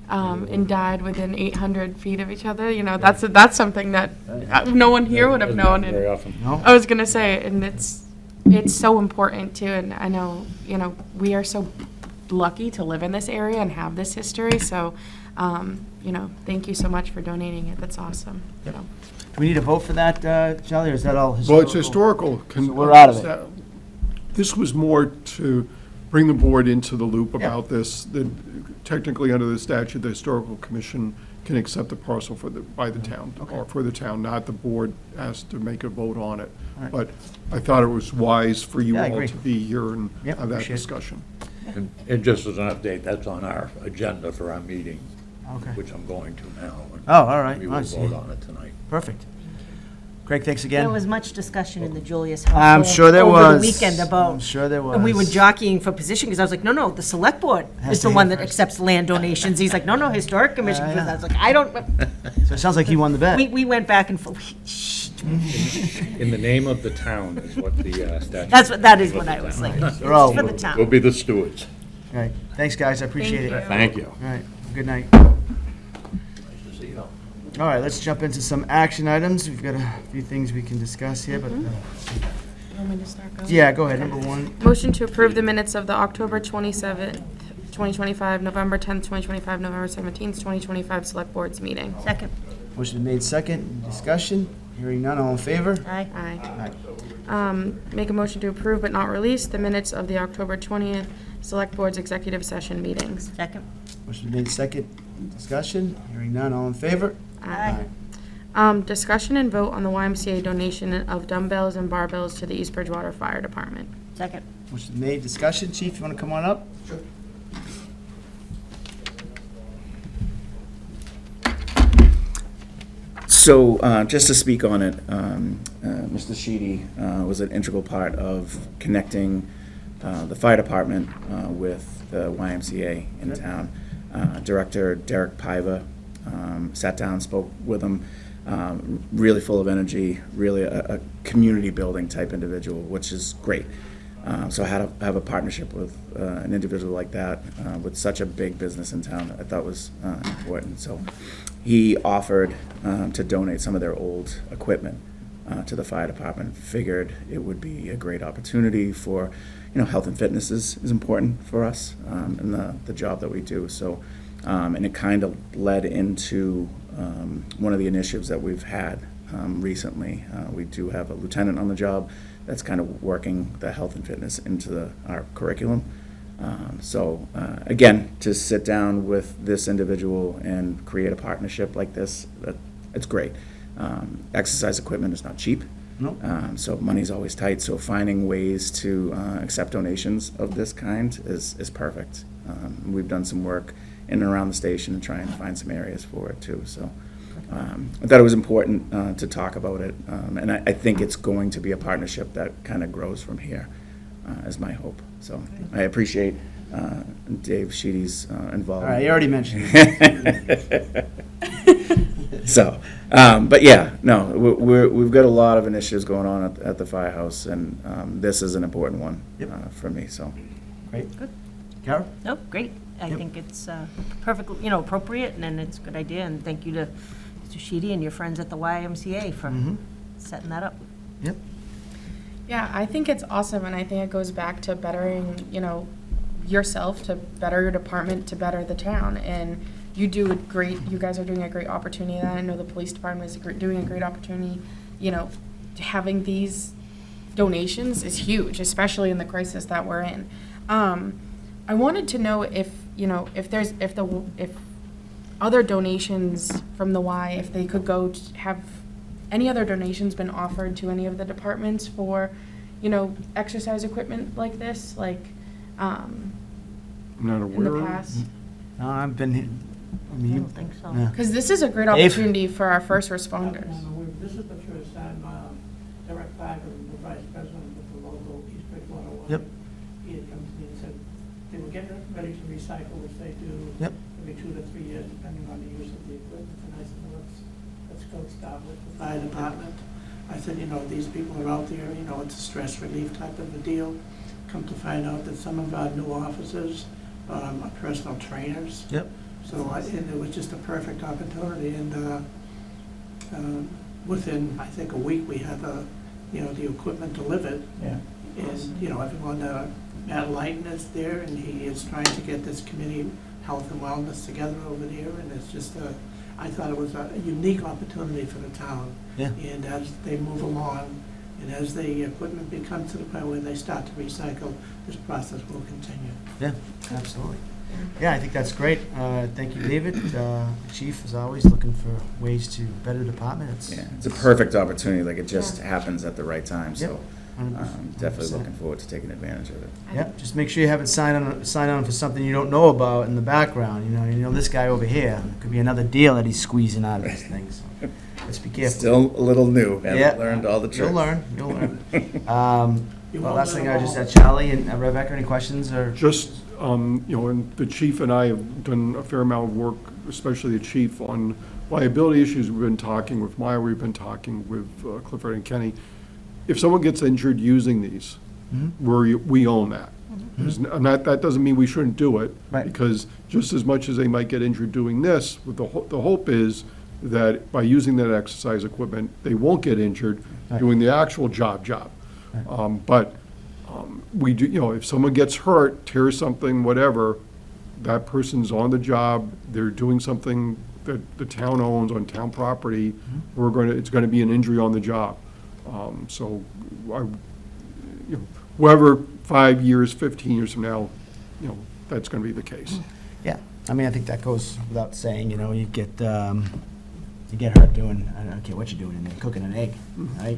and died within 800 feet of each other? That's something that no one here would have known. Very often. No. I was gonna say, and it's so important too. And I know, we are so lucky to live in this area and have this history. So, thank you so much for donating it. That's awesome. Do we need a vote for that, Charlie, or is that all historical? Well, it's historical. So we're out of it. This was more to bring the board into the loop about this, that technically under the statute, the Historical Commission can accept the parcel by the town, or for the town, not the board has to make a vote on it. Right. But I thought it was wise for you Yeah, I all agree. to be here and Yep, have that appreciate it. discussion. And just as an update, that's on our agenda for our meeting, Okay. which I'm going to now. and Oh, all right. We I will see. vote on it tonight. Perfect. Craig, thanks again. There was much discussion in the Julius I'm household sure there over was. the weekend about. I'm sure there was. And we were jockeying for position, because I was like, no, the select board Has is to the be one that first. accepts land donations. He's like, no, historic commission, because I was like, I don't, So it sounds like he won the bet. we went back and forth. In the name of the town is what the statute. That is what I was like. It's They're all- for the We'll town. be the stewards. All right, thanks, guys, I appreciate Thank it. you. Thank you. All right, good night. All right, let's jump into some action items. We've got a few things we can discuss here, but, You want me to start going? yeah, go ahead, number one. Motion to approve the minutes of the October 27th, 2025, November 10th, 2025, November 17th, 2025 Select Boards meeting. Second. Motion made second, discussion, hearing none, all in favor? Aye. Aye. Aye. Make a motion to approve but not release the minutes of the October 20th Select Boards Executive Session meetings. Second. Motion made second, discussion, hearing none, all in favor? Aye. Discussion and vote on the YMCA donation of dumbbells and barbells to the East Bridgewater Fire Department. Second. Motion made, discussion, chief, you want to come on up? Sure. So, just to speak on it, Mr. Sheedy was an integral part of connecting the fire department with the YMCA in town. Director Derek Piva sat down, spoke with him, really full of energy, really a community-building type individual, which is great. So have a partnership with an individual like that with such a big business in town, I thought was important. So he offered to donate some of their old equipment to the fire department. Figured it would be a great opportunity for, health and fitness is important for us in the job that we do. So, and it kind of led into one of the initiatives that we've had recently. We do have a lieutenant on the job that's kind of working the health and fitness into our curriculum. So again, to sit down with this individual and create a partnership like this, it's great. Exercise equipment is not cheap. No. So money's always tight, so finding ways to accept donations of this kind is perfect. We've done some work in and around the station and try and find some areas for it too. So I thought it was important to talk about it, and I think it's going to be a partnership that kind of grows from here, is my hope. So I appreciate Dave Sheedy's involvement. All right, you already mentioned it. So, but yeah, no, we've got a lot of initiatives going on at the firehouse, and this is an important one for me, so. Great. Good. Carol? Nope, great. I Yep. think it's perfectly, appropriate, and it's a good idea, and thank you to Mr. Sheedy and your friends at the YMCA for setting that up. Yep. Yeah, I think it's awesome, and I think it goes back to bettering, yourself, to better your department, to better the town. And you guys are doing a great opportunity. And I know the police department is doing a great opportunity. Having these donations is huge, especially in the crisis that we're in. I wanted to know if other donations from the Y, if they could go to have any other donations been offered to any of the departments for, exercise equipment like this, I'm not in aware the of. past? No, I've been, I don't think so. Yeah. Because this is a great Dave? opportunity for our first responders. This is the first time Derek Piper, the vice president with the local East Bridgewater one. Yep. He had come to me and said they were getting ready to recycle, which they do Yep. every 2 to 3 years, depending on the use of the equipment. And I said, well, let's go start with the fire department. I said, these people are out there, it's a stress relief type of a deal. Come to find out that some of our new officers are personal trainers. Yep. So and it was just a perfect opportunity, and within, I think, a week, we had the equipment delivered. Yeah. And, everyone, Matt Lighton is there, and he is trying to get this community health and wellness together over there, and it's just I thought it was a unique opportunity for the town. Yeah. And as they move along, and as the equipment becomes to the point where they start to recycle, this process will continue. Yeah, absolutely. Yeah, I think that's great. Thank you, David. Chief, as always, looking for ways to better the department. It's a perfect opportunity, like it just happens at the right time, so Yep. definitely 100%. looking forward to taking advantage of it. Yep, just make sure you haven't sign on for something you don't know about in the background. You know this guy over here. It could be another deal that he's squeezing out of this thing. So let's be careful. Still a little new, haven't Yeah. learned all the tricks. You'll learn. Well, last thing I just had Charlie and Rebecca, any questions or? Just, and the chief and I have done a fair amount of work, especially the chief, on liability issues. We've been talking with Maya, we've been talking with Clifford and Kenny. If someone gets injured using these, we own that. And that doesn't mean we shouldn't do it. Right. Because just as much as they might get injured doing this, with the hope is that by using that exercise equipment, they won't get injured doing the actual job. But we do, if someone gets hurt, tears something, whatever, that person's on the job, they're doing something that the town owns on town property, it's gonna be an injury on the job. So, whoever 5 years, 15 years from now, that's gonna be the case. Yeah, I mean, I think that goes without saying, you get hurt doing, I don't care what you're doing in there, cooking an egg, right?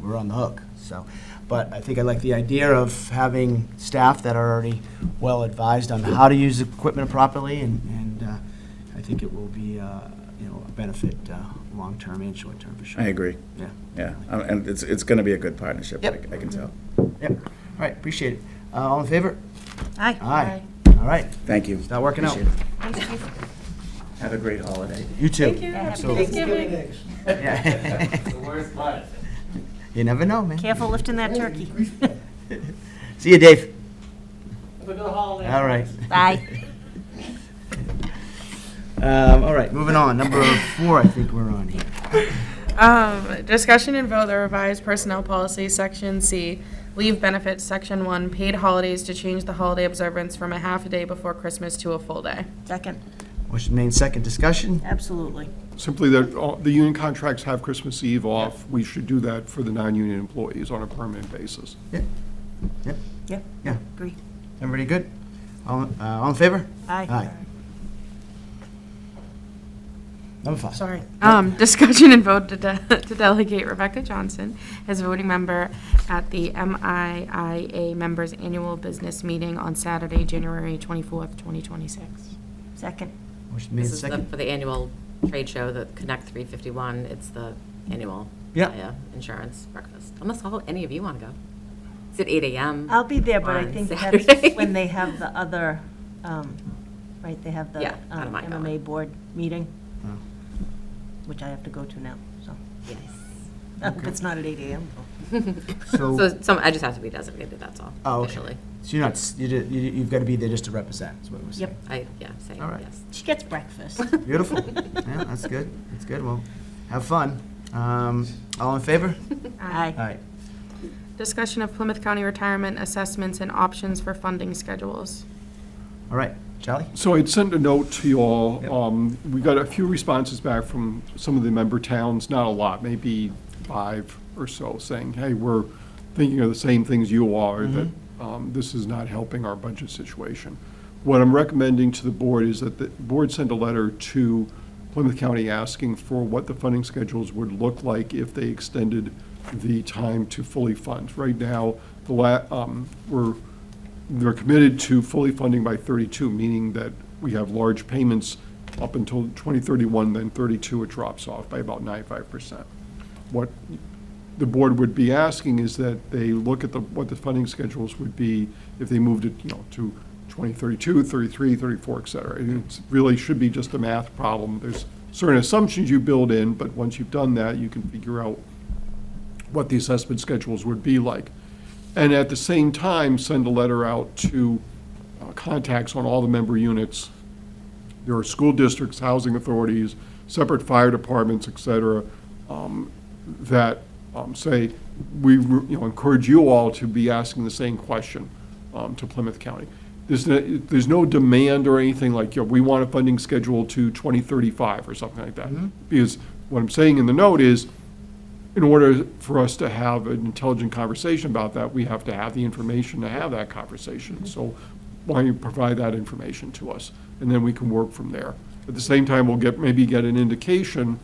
We're on the hook, so. But I think I like the idea of having staff that are already well advised on how to use the equipment properly, and I think it will be, a benefit, long-term and short-term for sure. I agree. Yeah. Yeah, and it's going to be a good partnership, Yep. I can tell. Yep, all right, appreciate it. All in favor? Aye. Aye. All right, Thank you. start working out. Appreciate it. Thanks, Chief. Have a great holiday. You too. Thank you. Absolutely. Thanksgiving. Yeah. The worst part. You never know, man. Careful lifting that turkey. See you, Dave. Have a good holiday. All right. Bye. All right, moving on. Number 4, I think we're on here. Discussion and vote the revised personnel policy, section C, leave benefits, section 1, paid holidays to change the holiday observance from a half a day before Christmas to a full day. Second. Motion made, second. Discussion? Absolutely. Simply that the union contracts have Christmas Eve off. We should do that for the non-union employees on a permanent basis. Yep. Yep. Yep. Yeah. Agree. Everybody good? All in favor? Aye. Aye. Number 5. Sorry. Discussion and vote to delegate Rebecca Johnson as voting member at the MIIA members' annual business meeting on Saturday, January 24th, 2026. Second. Motion made, This is second. for the annual trade show, the Connect 351. It's the annual insurance breakfast. Unless any of you want to go. It's at 8 a.m. I'll be there, but I on think Saturday. that's when they have the other, right, they have the Yeah, I don't mind MMA going. board meeting, Oh. which I have to go to now, so. Yes. I hope it's not at 8 a.m. So, I just have to be designated, that's all, oh, okay. officially. So you've got to be there just to represent, is what we're saying. Same, All right. yes. She gets breakfast. Beautiful. Yeah, that's good. That's good. Well, have fun. All in favor? Aye. All right. Discussion of Plymouth County retirement assessments and options for funding schedules. All right. Charlie? So I'd sent a note to you all. We got a few responses back from some of the member towns, not a lot, maybe 5 or so, saying, hey, we're thinking of the same things you are, that this is not helping our budget situation. What I'm recommending to the board is that the board send a letter to Plymouth County asking for what the funding schedules would look like if they extended the time to fully fund. Right now, they're committed to fully funding by 32, meaning that we have large payments up until 2031, then 32 it drops off by about 95%. What the board would be asking is that they look at what the funding schedules would be if they moved it, to 2032, 33, 34, et cetera. And it really should be just a math problem. There's certain assumptions you build in, but once you've done that, you can figure out what the assessment schedules would be like. And at the same time, send a letter out to contacts on all the member units. There are school districts, housing authorities, separate fire departments, et cetera, that say, we encourage you all to be asking the same question to Plymouth County. There's no demand or anything like, we want a funding schedule to 2035 or something like that. Because what I'm saying in the note is, in order for us to have an intelligent conversation about that, we have to have the information to have that conversation. So why don't you provide that information to us? And then we can work from there. At the same time, we'll maybe get an indication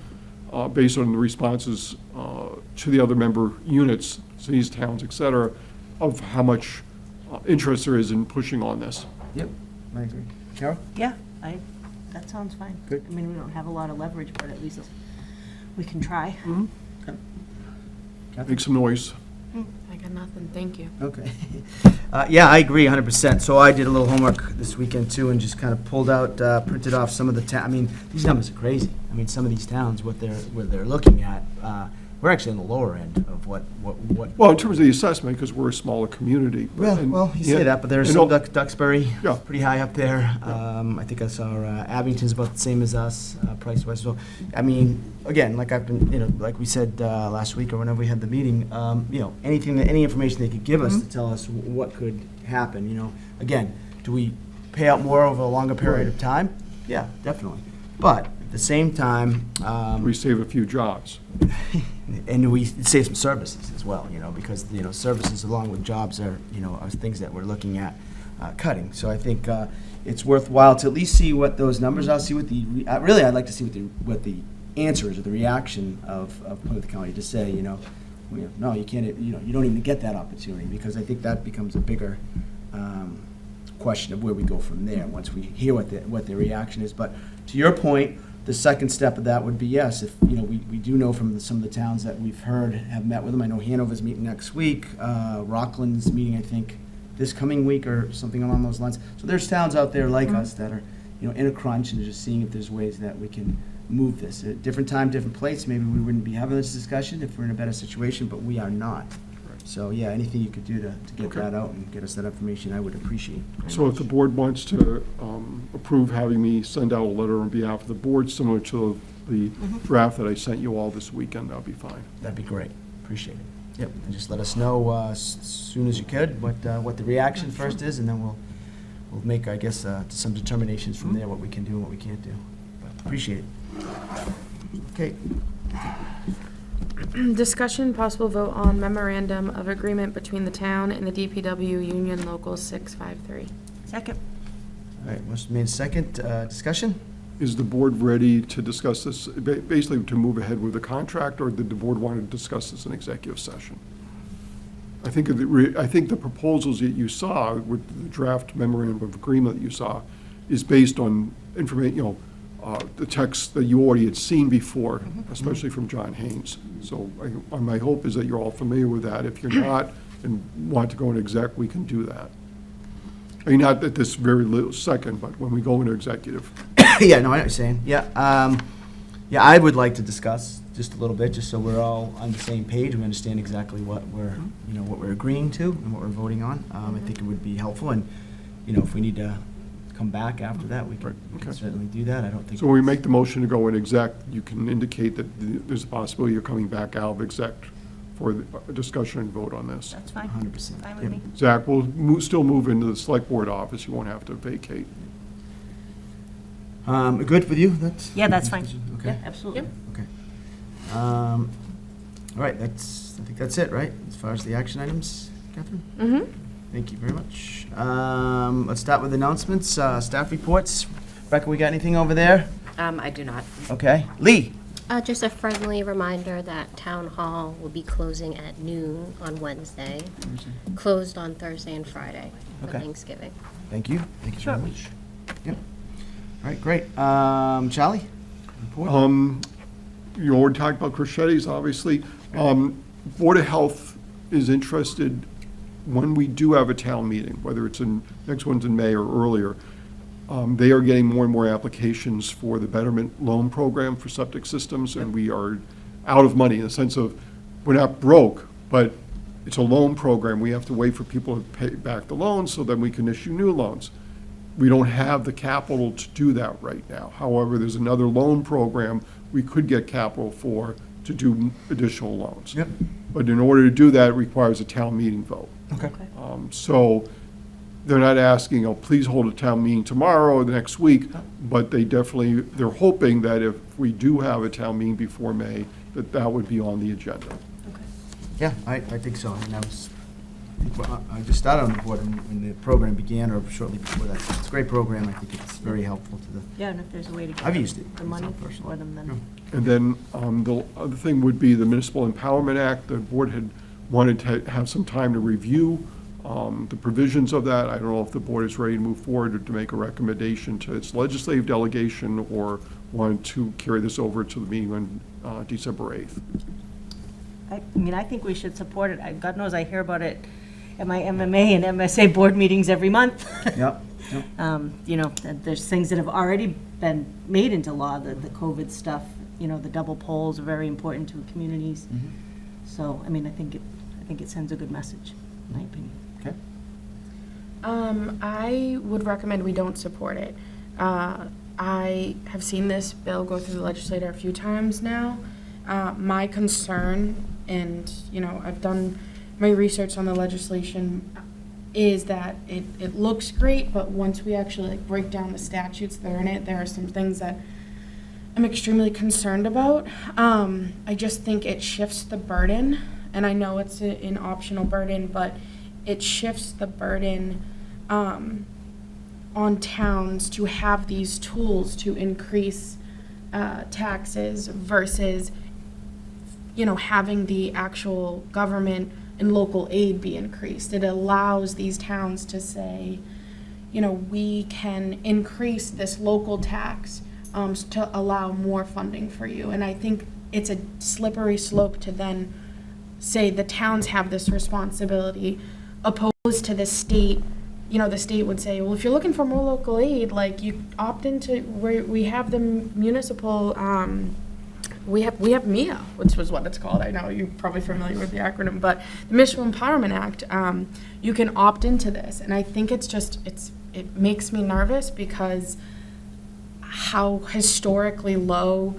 based on the responses to the other member units, cities, towns, et cetera, of how much interest there is in pushing on this. Yep, I agree. Carol? Yeah, that sounds fine. Good. I mean, we don't have a lot of leverage, but at least we can try. Make some noise. I got nothing, thank you. Okay. Yeah, I agree 100%. So I did a little homework this weekend too and just kind of pulled out, printed off some of the I mean, these numbers are crazy. I mean, some of these towns, what they're looking at, we're actually on the lower end of what. Well, in terms of the assessment, because we're a smaller community. Well, you say that, but there's and some all- Duxbury, Yeah. pretty high up there. I think I saw Abington's about the same as us, price-wise. So, I mean, again, like I've been, like we said last week or whenever we had the meeting, any information they could give us to tell us what could happen, Again, do we pay out more over a longer period of time? Yeah, definitely. But at the same time, We save a few jobs. and we save some services as well, because, services along with jobs are things that we're looking at cutting. So I think it's worthwhile to at least see what those numbers are, see what really, I'd like to see what the answer is, or the reaction of Plymouth County to say, no, you can't, you don't even get that opportunity, because I think that becomes a bigger question of where we go from there, once we hear what their reaction is. But to your point, the second step of that would be, yes, if, we do know from some of the towns that we've heard have met with them. I know Hanover's meeting next week, Rockland's meeting, I think, this coming week or something along those lines. So there's towns out there like us that are, in a crunch, and just seeing if there's ways that we can move this. At a different time, different place, maybe we wouldn't be having this discussion if we're in a better situation, but we are not. So, yeah, anything you could do to get that out and get us that information, I would appreciate. So if the board wants to approve having me send out a letter on behalf of the board, similar to the draft that I sent you all this weekend, that'd be fine. That'd be great. Appreciate it. Yep, and just let us know as soon as you could what the reaction first is, and then we'll make, I guess, some determinations from there, what we can do and what we can't do. But appreciate it. Okay. Discussion, possible vote on memorandum of agreement between the town and the DPW Union Local 653. Second. All right, motion made second. Discussion? Is the board ready to discuss this, basically to move ahead with the contract, or did the board want to discuss this in executive session? I think the proposals that you saw, with the draft memorandum of agreement that you saw, is based on information, the text that you already had seen before, especially from John Haynes. So my hope is that you're all familiar with that. If you're not and want to go into exec, we can do that. I mean, not at this very little second, but when we go into executive. Yeah, no, I know what you're saying. Yeah, yeah, I would like to discuss just a little bit, just so we're all on the same page. We understand exactly what we're agreeing to and what we're voting on. I think it would be helpful, and if we need to come back after that, we can certainly do that. I don't think. So when we make the motion to go in exec, you can indicate that there's a possibility you're coming back out of exec for a discussion and vote on this. That's fine. 100%. Fine with me. Zach will still move into the select board office. You won't have to vacate. Good with you? Yeah, that's fine. Okay. Yeah, absolutely. Okay. All right, I think that's it, right? As far as the action items, Catherine? Mm-hmm. Thank you very much. Let's start with announcements, staff reports. Rebecca, we got anything over there? I do not. Okay. Lee? Just a friendly reminder that Town Hall will be closing at noon on Wednesday, closed on Thursday and Friday for Okay. Thanksgiving. Thank you. Thank you very much. Yep. All right, great. Charlie? Report? You already talked about Crescetti's, obviously. Board of Health is interested, when we do have a town meeting, whether it's next one's in May or earlier, they are getting more and more applications for the Betterment Loan Program for septic systems, and we are out of money in the sense of, we're not broke, but it's a loan program. We have to wait for people to pay back the loans so then we can issue new loans. We don't have the capital to do that right now. However, there's another loan program we could get capital for to do additional loans. Yep. But in order to do that, it requires a town meeting vote. Okay. So they're not asking, please hold a town meeting tomorrow or the next week, but they're hoping that if we do have a town meeting before May, that would be on the agenda. Yeah, I think so. And I just started on the board when the program began, or shortly before that. It's a great program. I think it's very helpful to the. Yeah, and if there's a way to get I've used it the money myself personally. for them, then. And then the other thing would be the Municipal Empowerment Act. The board had wanted to have some time to review the provisions of that. I don't know if the board is ready to move forward or to make a recommendation to its legislative delegation, or want to carry this over to the meeting on December 8th. I mean, I think we should support it. God knows I hear about it at my MMA and MSA board meetings every month. Yep. There's things that have already been made into law, the COVID stuff. the double poles are very important to communities. So, I mean, I think it sends a good message, in my opinion. Okay. I would recommend we don't support it. I have seen this bill go through the legislature a few times now. My concern, and, I've done my research on the legislation, is that it looks great, but once we actually break down the statutes that are in it, there are some things that I'm extremely concerned about. I just think it shifts the burden, and I know it's an optional burden, but it shifts the burden on towns to have these tools to increase taxes versus, having the actual government and local aid be increased. It allows these towns to say, we can increase this local tax to allow more funding for you. And I think it's a slippery slope to then say the towns have this responsibility opposed to the state. The state would say, well, if you're looking for more local aid, like, you opt into where we have the municipal, we have MIA, which was what it's called. I know you're probably familiar with the acronym, but the Municipal Empowerment Act, you can opt into this. And I think it makes me nervous because how historically low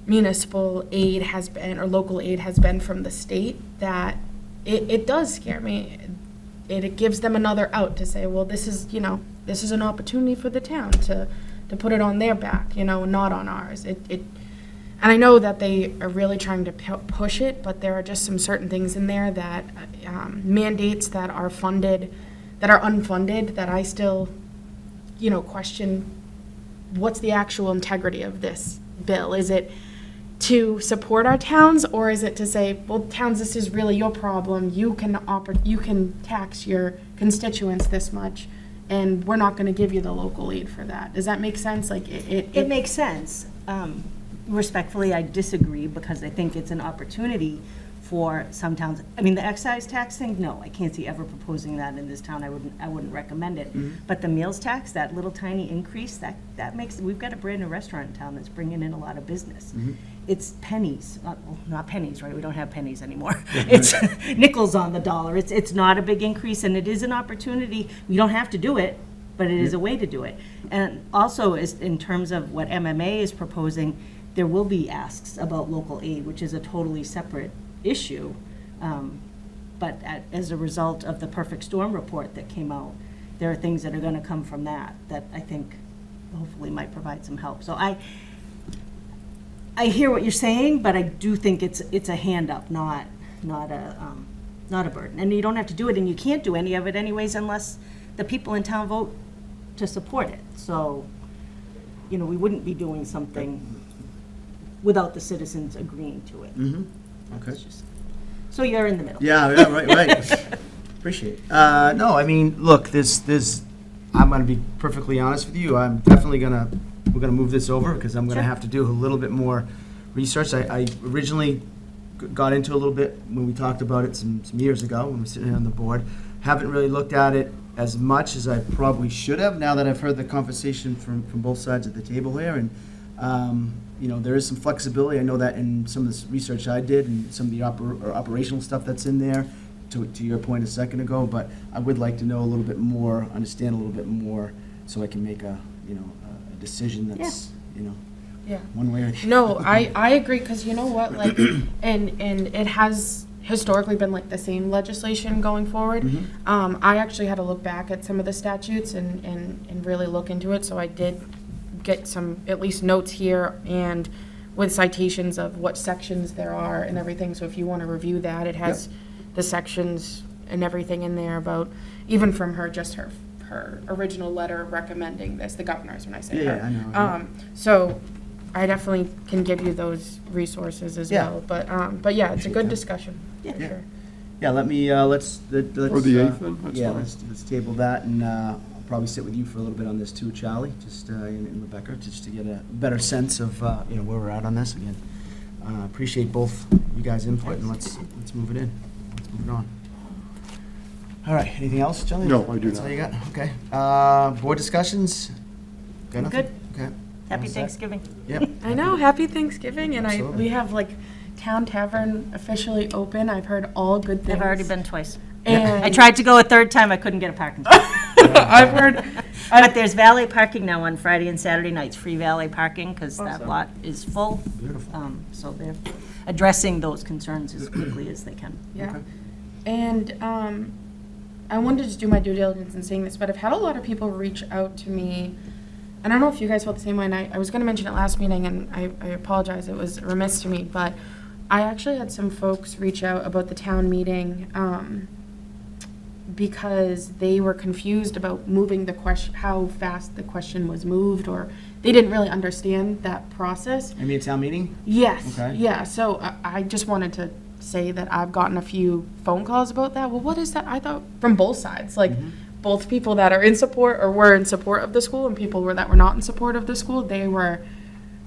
municipal aid has been, or local aid has been from the state, that it does scare me. It gives them another out to say, well, this is an opportunity for the town to put it on their back, not on ours. And I know that they are really trying to push it, but there are just some certain things in there that mandates that are funded, that are unfunded, that I still, question what's the actual integrity of this bill. Is it to support our towns, or is it to say, well, towns, this is really your problem. You can tax your constituents this much, and we're not going to give you the local aid for that. Does that make sense? Like It makes sense. Respectfully, I disagree, because I think it's an opportunity for some towns. I mean, the excise tax thing, no, I can't see ever proposing that in this town. I wouldn't recommend it. But the meals tax, that little tiny increase, that makes, we've got a brand new restaurant in town that's bringing in a lot of business. It's pennies, not pennies, right? We don't have pennies anymore. It's nickels on the dollar. It's not a big increase, and it is an opportunity. We don't have to do it, but it is a way to do it. And also, in terms of what MMA is proposing, there will be asks about local aid, which is a totally separate issue. But as a result of the perfect storm report that came out, there are things that are going to come from that I think hopefully might provide some help. So I hear what you're saying, but I do think it's a hand up, not a burden. And you don't have to do it, and you can't do any of it anyways unless the people in town vote to support it. So, we wouldn't be doing something without the citizens agreeing to it. Okay. So you're in the middle. Yeah, right. Appreciate it. No, I mean, look, I'm gonna be perfectly honest with you. I'm definitely we're gonna move this over, because I'm gonna have to do a little bit more research. I originally got into a little bit when we talked about it some years ago when we were sitting on the board. Haven't really looked at it as much as I probably should have, now that I've heard the conversation from both sides of the table here. And there is some flexibility. I know that in some of this research I did and some of the operational stuff that's in there, to your point a second ago, but I would like to know a little bit more, understand a little bit more, so I can make a decision that's, one way or the other. No, I agree, because you know what, like, and it has historically been like the same legislation going forward. I actually had to look back at some of the statutes and really look into it, so I did get some, at least notes here, and with citations of what sections there are and everything. So if you want to review that, it has the sections and everything in there about, even from her original letter recommending this, the governor's, when I say her. I know. So I definitely can give you those resources as well. But yeah, it's a good discussion. For sure. Yeah, let me, let's. Or the 8th then? That's yeah, fine. let's table that, and I'll probably sit with you for a little bit on this too, Charlie, just, and Rebecca, just to get a better sense of, where we're at on this again. Appreciate both you guys' input, and let's move it in. Let's move it on. All right, anything else, Charlie? No, I do That's not. all you got? Okay. Board discussions? Got nothing? Good. Okay. Happy set. Thanksgiving. Yep. I know, happy Thanksgiving, and Absolutely. we have like Town Tavern officially open. I've heard all good things. I've already been twice. And I tried to go a third time, I couldn't get a parking spot. I've heard, But there's valet parking now on Friday and Saturday nights, free valet parking, because that Awesome. lot is full. Beautiful. So they're addressing those concerns as quickly as they can. yeah. Okay. And I wanted to do my due diligence in saying this, but I've had a lot of people reach out to me. And I don't know if you guys felt the same way, and I was going to mention it last meeting, and I apologize, it was remiss to me, but I actually had some folks reach out about the town meeting because they were confused about moving the question, how fast the question was moved, or they didn't really understand that process. Maybe a town meeting? Yes, Okay. yeah, so I just wanted to say that I've gotten a few phone calls about that. Well, what is that? I thought from both sides, like both people that are in support or were in support of the school and people that were not in support of the school, they were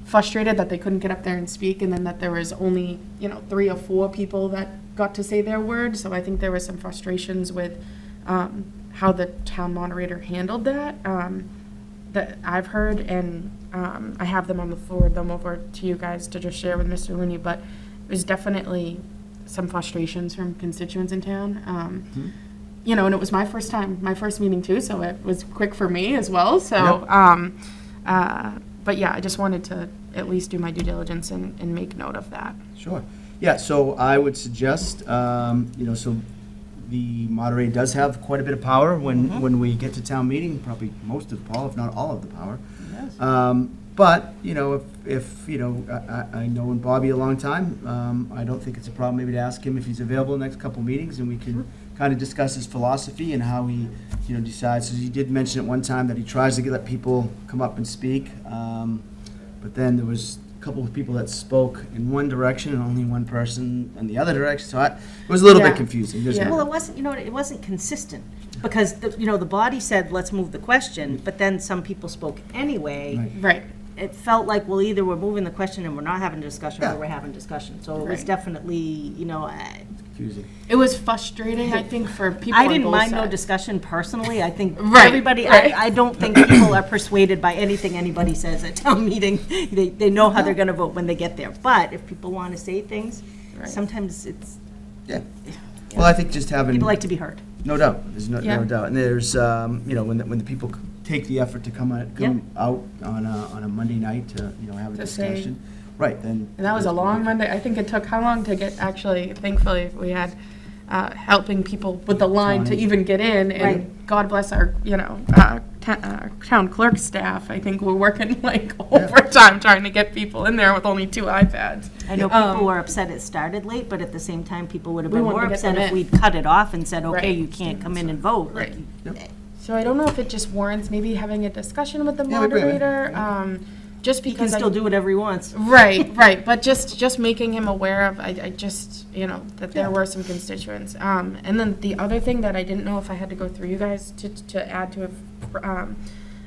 frustrated that they couldn't get up there and speak, and then that there was only, 3 or 4 people that got to say their word. So I think there was some frustrations with how the town moderator handled that, that I've heard, and I have them on the forward them over to you guys to just share with Mr. Rooney, but it was definitely some frustrations from constituents in town. And it was my first meeting too, so it was quick for me as well. So, but yeah, I just wanted to at least do my due diligence and make note of that. Sure. Yeah, so I would suggest, so the moderator does have quite a bit of power when we get to town meeting, probably most of Paul, if not all of the power. Yes. But, if I know Bobby a long time, I don't think it's a problem maybe to ask him if he's available the next couple meetings, and we can kind of discuss his philosophy and how he, decides. So he did mention at one time that he tries to let people come up and speak, but then there was a couple of people that spoke in one direction and only one person in the other direction, so it was a little bit confusing. Well, it wasn't, it wasn't consistent, because, the body said, let's move the question, but then some people spoke anyway. Right. It felt like, well, either we're moving the question and we're not having a discussion, Yeah. or we're having discussion. So it was Right. definitely, Confusing. It was frustrating, I think, for people I on didn't both mind no sides. discussion personally. I think Right, everybody, right. I don't think people are persuaded by anything anybody says at town meeting. They know how they're gonna vote when they get there. But if people want to say things, Right. sometimes it's, Yeah. Well, I think just having. people like to be heard. No doubt, there's no Yeah. doubt. And there's, when the people take the effort to come out on a Monday night to, have a To say- discussion. Right, then. And that was a long Monday. I think it took how long to get, actually, thankfully, we had helping people with the line to Tony. even get in. And Right. God bless our, town clerk staff. I think we're working like overtime trying to get people in there with only 2 iPads. I know people were upset it started late, but at the same time, people would have We been wanted more to get upset them if in. we'd cut it off and said, okay, Right. you can't come in and vote. Like, Right. So I don't know if it just warrants maybe having a discussion with the Yeah, I agree. moderator, just He can because still do whatever he wants. Right, but just making him aware of, I just, that there were some constituents. And then the other thing that I didn't know if I had to go through you guys to add to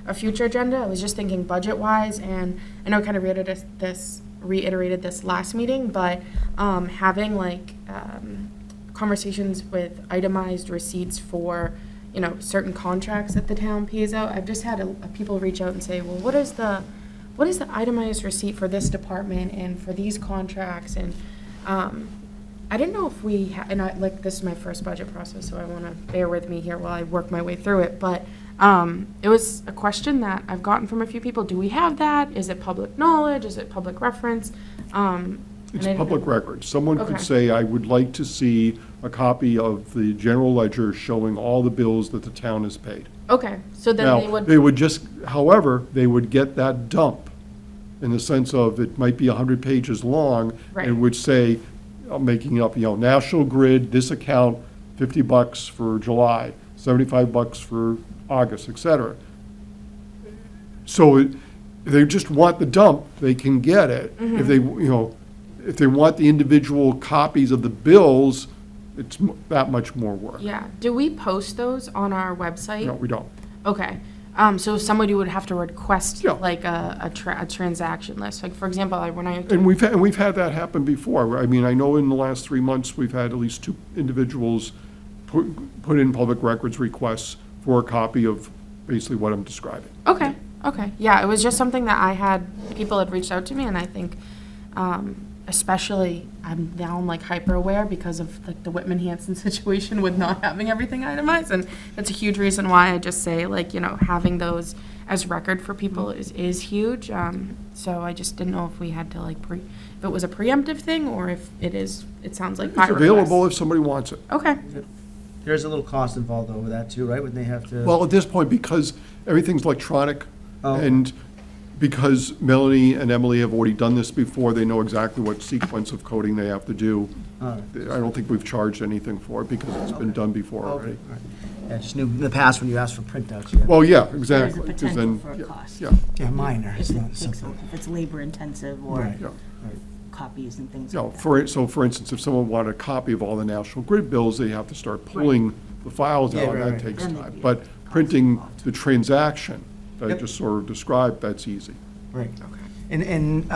a future agenda, I was just thinking budget-wise, and I know I kind of reiterated this last meeting, but having conversations with itemized receipts for, certain contracts that the town pays out. I've just had people reach out and say, well, what is the itemized receipt for this department and for these contracts? And I didn't know if we, this is my first budget process, so I want to bear with me here while I work my way through it. But it was a question that I've gotten from a few people. Do we have that? Is it public knowledge? Is it public reference? It's public record. Someone Okay. could say, I would like to see a copy of the general ledger showing all the bills that the town has paid. Okay, so then Now, they would just, however, they would get that dump in the sense of it might be 100 pages long Right. and would say, I'm making up, National Grid, this account, $50 for July, $75 for August, et cetera. So if they just want the dump, they can get it. If they, if they want the individual copies of the bills, it's that much more work. Yeah. Do we post those on our website? No, we don't. Okay. So somebody would have to request Yeah. like a transaction list. Like, for example, when I. And we've had that happen before. I mean, I know in the last 3 months, we've had at least 2 individuals put in public records requests for a copy of basically what I'm describing. Okay. Okay, yeah, it was just something that people had reached out to me, and I think, especially, I'm like hyper aware because of like the Whitman-Hanson situation with not having everything itemized, and that's a huge reason why I just say, like, having those as record for people is huge. So I just didn't know if we had to like if it was a preemptive thing, or if it sounds like by It's available request. if somebody wants it. Okay. There's a little cost involved over that too, right? When they have to. Well, at this point, because everything's electronic, Oh. and because Melanie and Emily have already done this before, they know exactly what sequence of coding they have to do. All right. I don't think we've charged anything for it because it's been done before already. Okay, all right. Yeah, I just knew in the past when you asked for printouts, you had. Well, yeah, There's exactly. a 'cause potential then- for a yeah, cost. Yeah, Yeah, minor. It's If not something. it's labor intensive or Right. yeah. copies and things You know, like that. for instance, if someone wanted a copy of all the National Grid bills, they have to start pulling the files Yeah, out, right, and that right. takes Then they'd time. be But printing the transaction that I Yep. just sort of described, that's easy. Right. And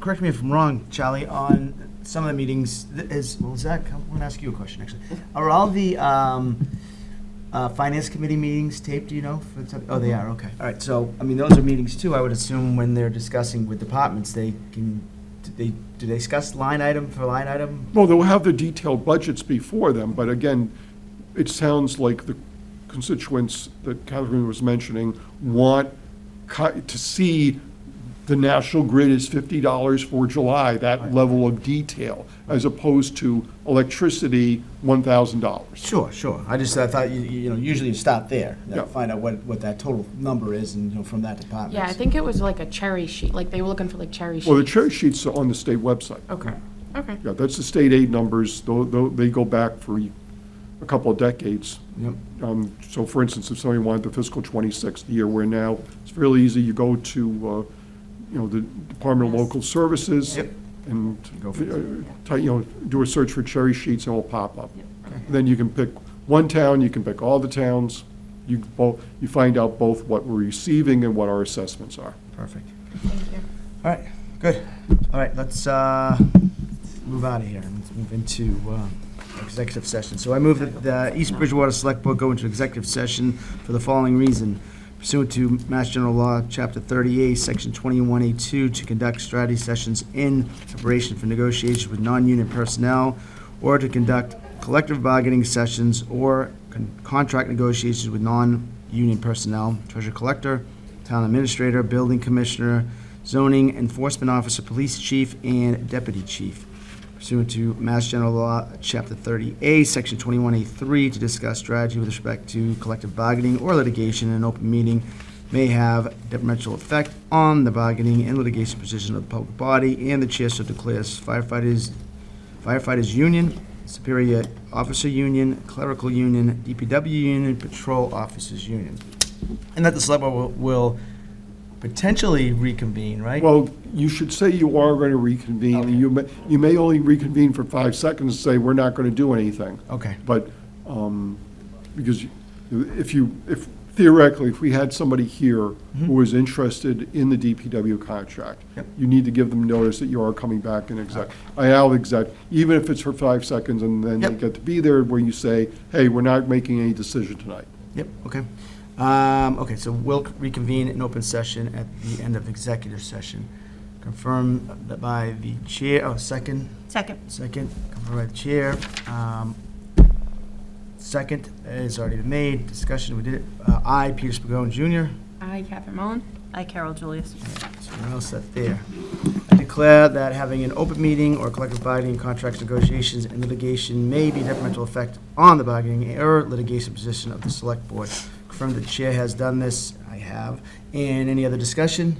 correct me if I'm wrong, Charlie, on some of the meetings, Zach, I want to ask you a question, actually. Are all the Finance Committee meetings taped, do you know? Oh, they are, okay. All right, so, I mean, those are meetings too, I would assume, when they're discussing with departments, they can, do they discuss line item for line item? Well, they'll have the detailed budgets before them, but again, it sounds like the constituents that Catherine was mentioning want to see the National Grid is $50 for July, that level of detail, as opposed to electricity, $1,000. Sure. I thought, usually you stop there, Yeah. find out what that total number is, and, from that department. Yeah, I think it was like a cherry sheet, like they were looking for like cherry sheets. Well, the cherry sheets are on the state website. Okay, okay. Yeah, that's the state aid numbers, they go back for a couple of decades. Yep. So for instance, if somebody wanted the fiscal 26, the year we're now, it's fairly easy, you go to, the Department of Local Services. Yep. And, Go for do a search for cherry sheets and it'll pop up. Then you can pick one town, you can pick all the towns, you find out both what we're receiving and what our assessments are. Perfect. Thank you. All right, good. All right, let's move out of here. Let's move into executive session. So I move that the East Bridgewater Select Board go into executive session for the following reason. Pursuant to Mass General Law, Chapter 38, Section 21A2, to conduct strategy sessions in preparation for negotiations with non-union personnel, or to conduct collective bargaining sessions or contract negotiations with non-union personnel, treasurer collector, town administrator, building commissioner, zoning enforcement officer, police chief, and deputy chief. Pursuant to Mass General Law, Chapter 30A, Section 21A3, to discuss strategy with respect to collective bargaining or litigation in an open meeting may have detrimental effect on the bargaining and litigation position of the public body, and the chair so declares firefighters union, superior officer union, clerical union, DPW union, patrol officers union. And that the select board will potentially reconvene, right? Well, you should say you are going to reconvene. Okay. You may only reconvene for 5 seconds and say, we're not going to do anything. Okay. But, because if theoretically, if we had somebody here who was interested in the DPW contract, Yep. you need to give them notice that you are coming back in exec. Even if it's for 5 seconds, and then they Yep. get to be there where you say, hey, we're not making any decision tonight. Yep, okay. Okay, so we'll reconvene in open session at the end of executive session. Confirmed by the chair, second, confirmed by the chair. Second is already been made, discussion, we did it. I, Peter Spagone Jr. Hi, Catherine Mullen. Hi, Carol Julius. So we're all set there. I declare that having an open meeting or collective bargaining, contracts, negotiations, and litigation may be detrimental effect on the bargaining or litigation position of the select board. Confirm that the chair has done this. I have. And any other discussion?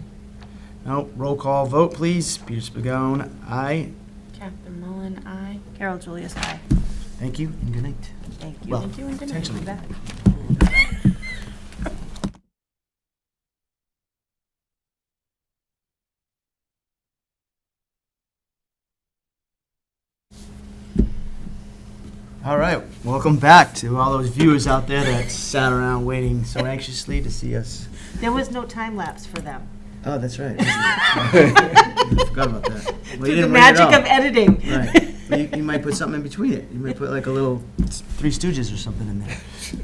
No. Roll call vote, please. Peter Spagone, aye. Catherine Mullen, aye. Carol Julius, aye. Thank you and good night. Thank you. Well, Thank you and good night. potentially. Back. All right, welcome back to all those viewers out there that sat around waiting so anxiously to see us. There was no time lapse for them. Oh, that's right. I forgot about that. Well, you Through the didn't bring it magic up. of editing. Right. You might put something in between it. You might put like a little Three Stooges or something in there.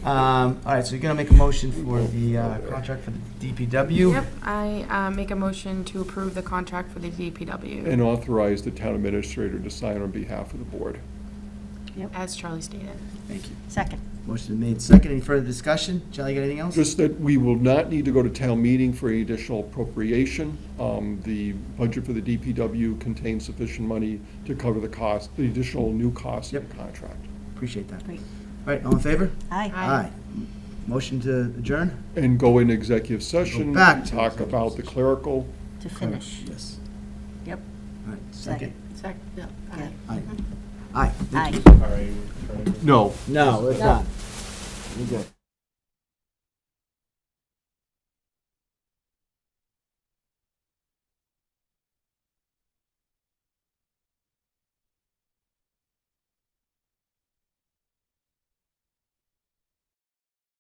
All right, so you're gonna make a motion for the contract for the DPW. Yep, I make a motion to approve the contract for the DPW, And authorize the town administrator to sign on behalf of the board. as Charlie stated. Thank you. Second. Motion made second. Any further discussion? Charlie, got anything else? Just that we will not need to go to town meeting for any additional appropriation. The budget for the DPW contains sufficient money to cover the cost, the additional new costs of the contract. Appreciate that. Great. All right, all in favor? Aye. Aye. Motion to adjourn? And go in executive session. back to Talk executive about the clerical. To finish. Yes. Yep. All right, second. Second, yeah. Yeah. Aye. Aye. Aye. Thank you. No. No, it's not. You're good.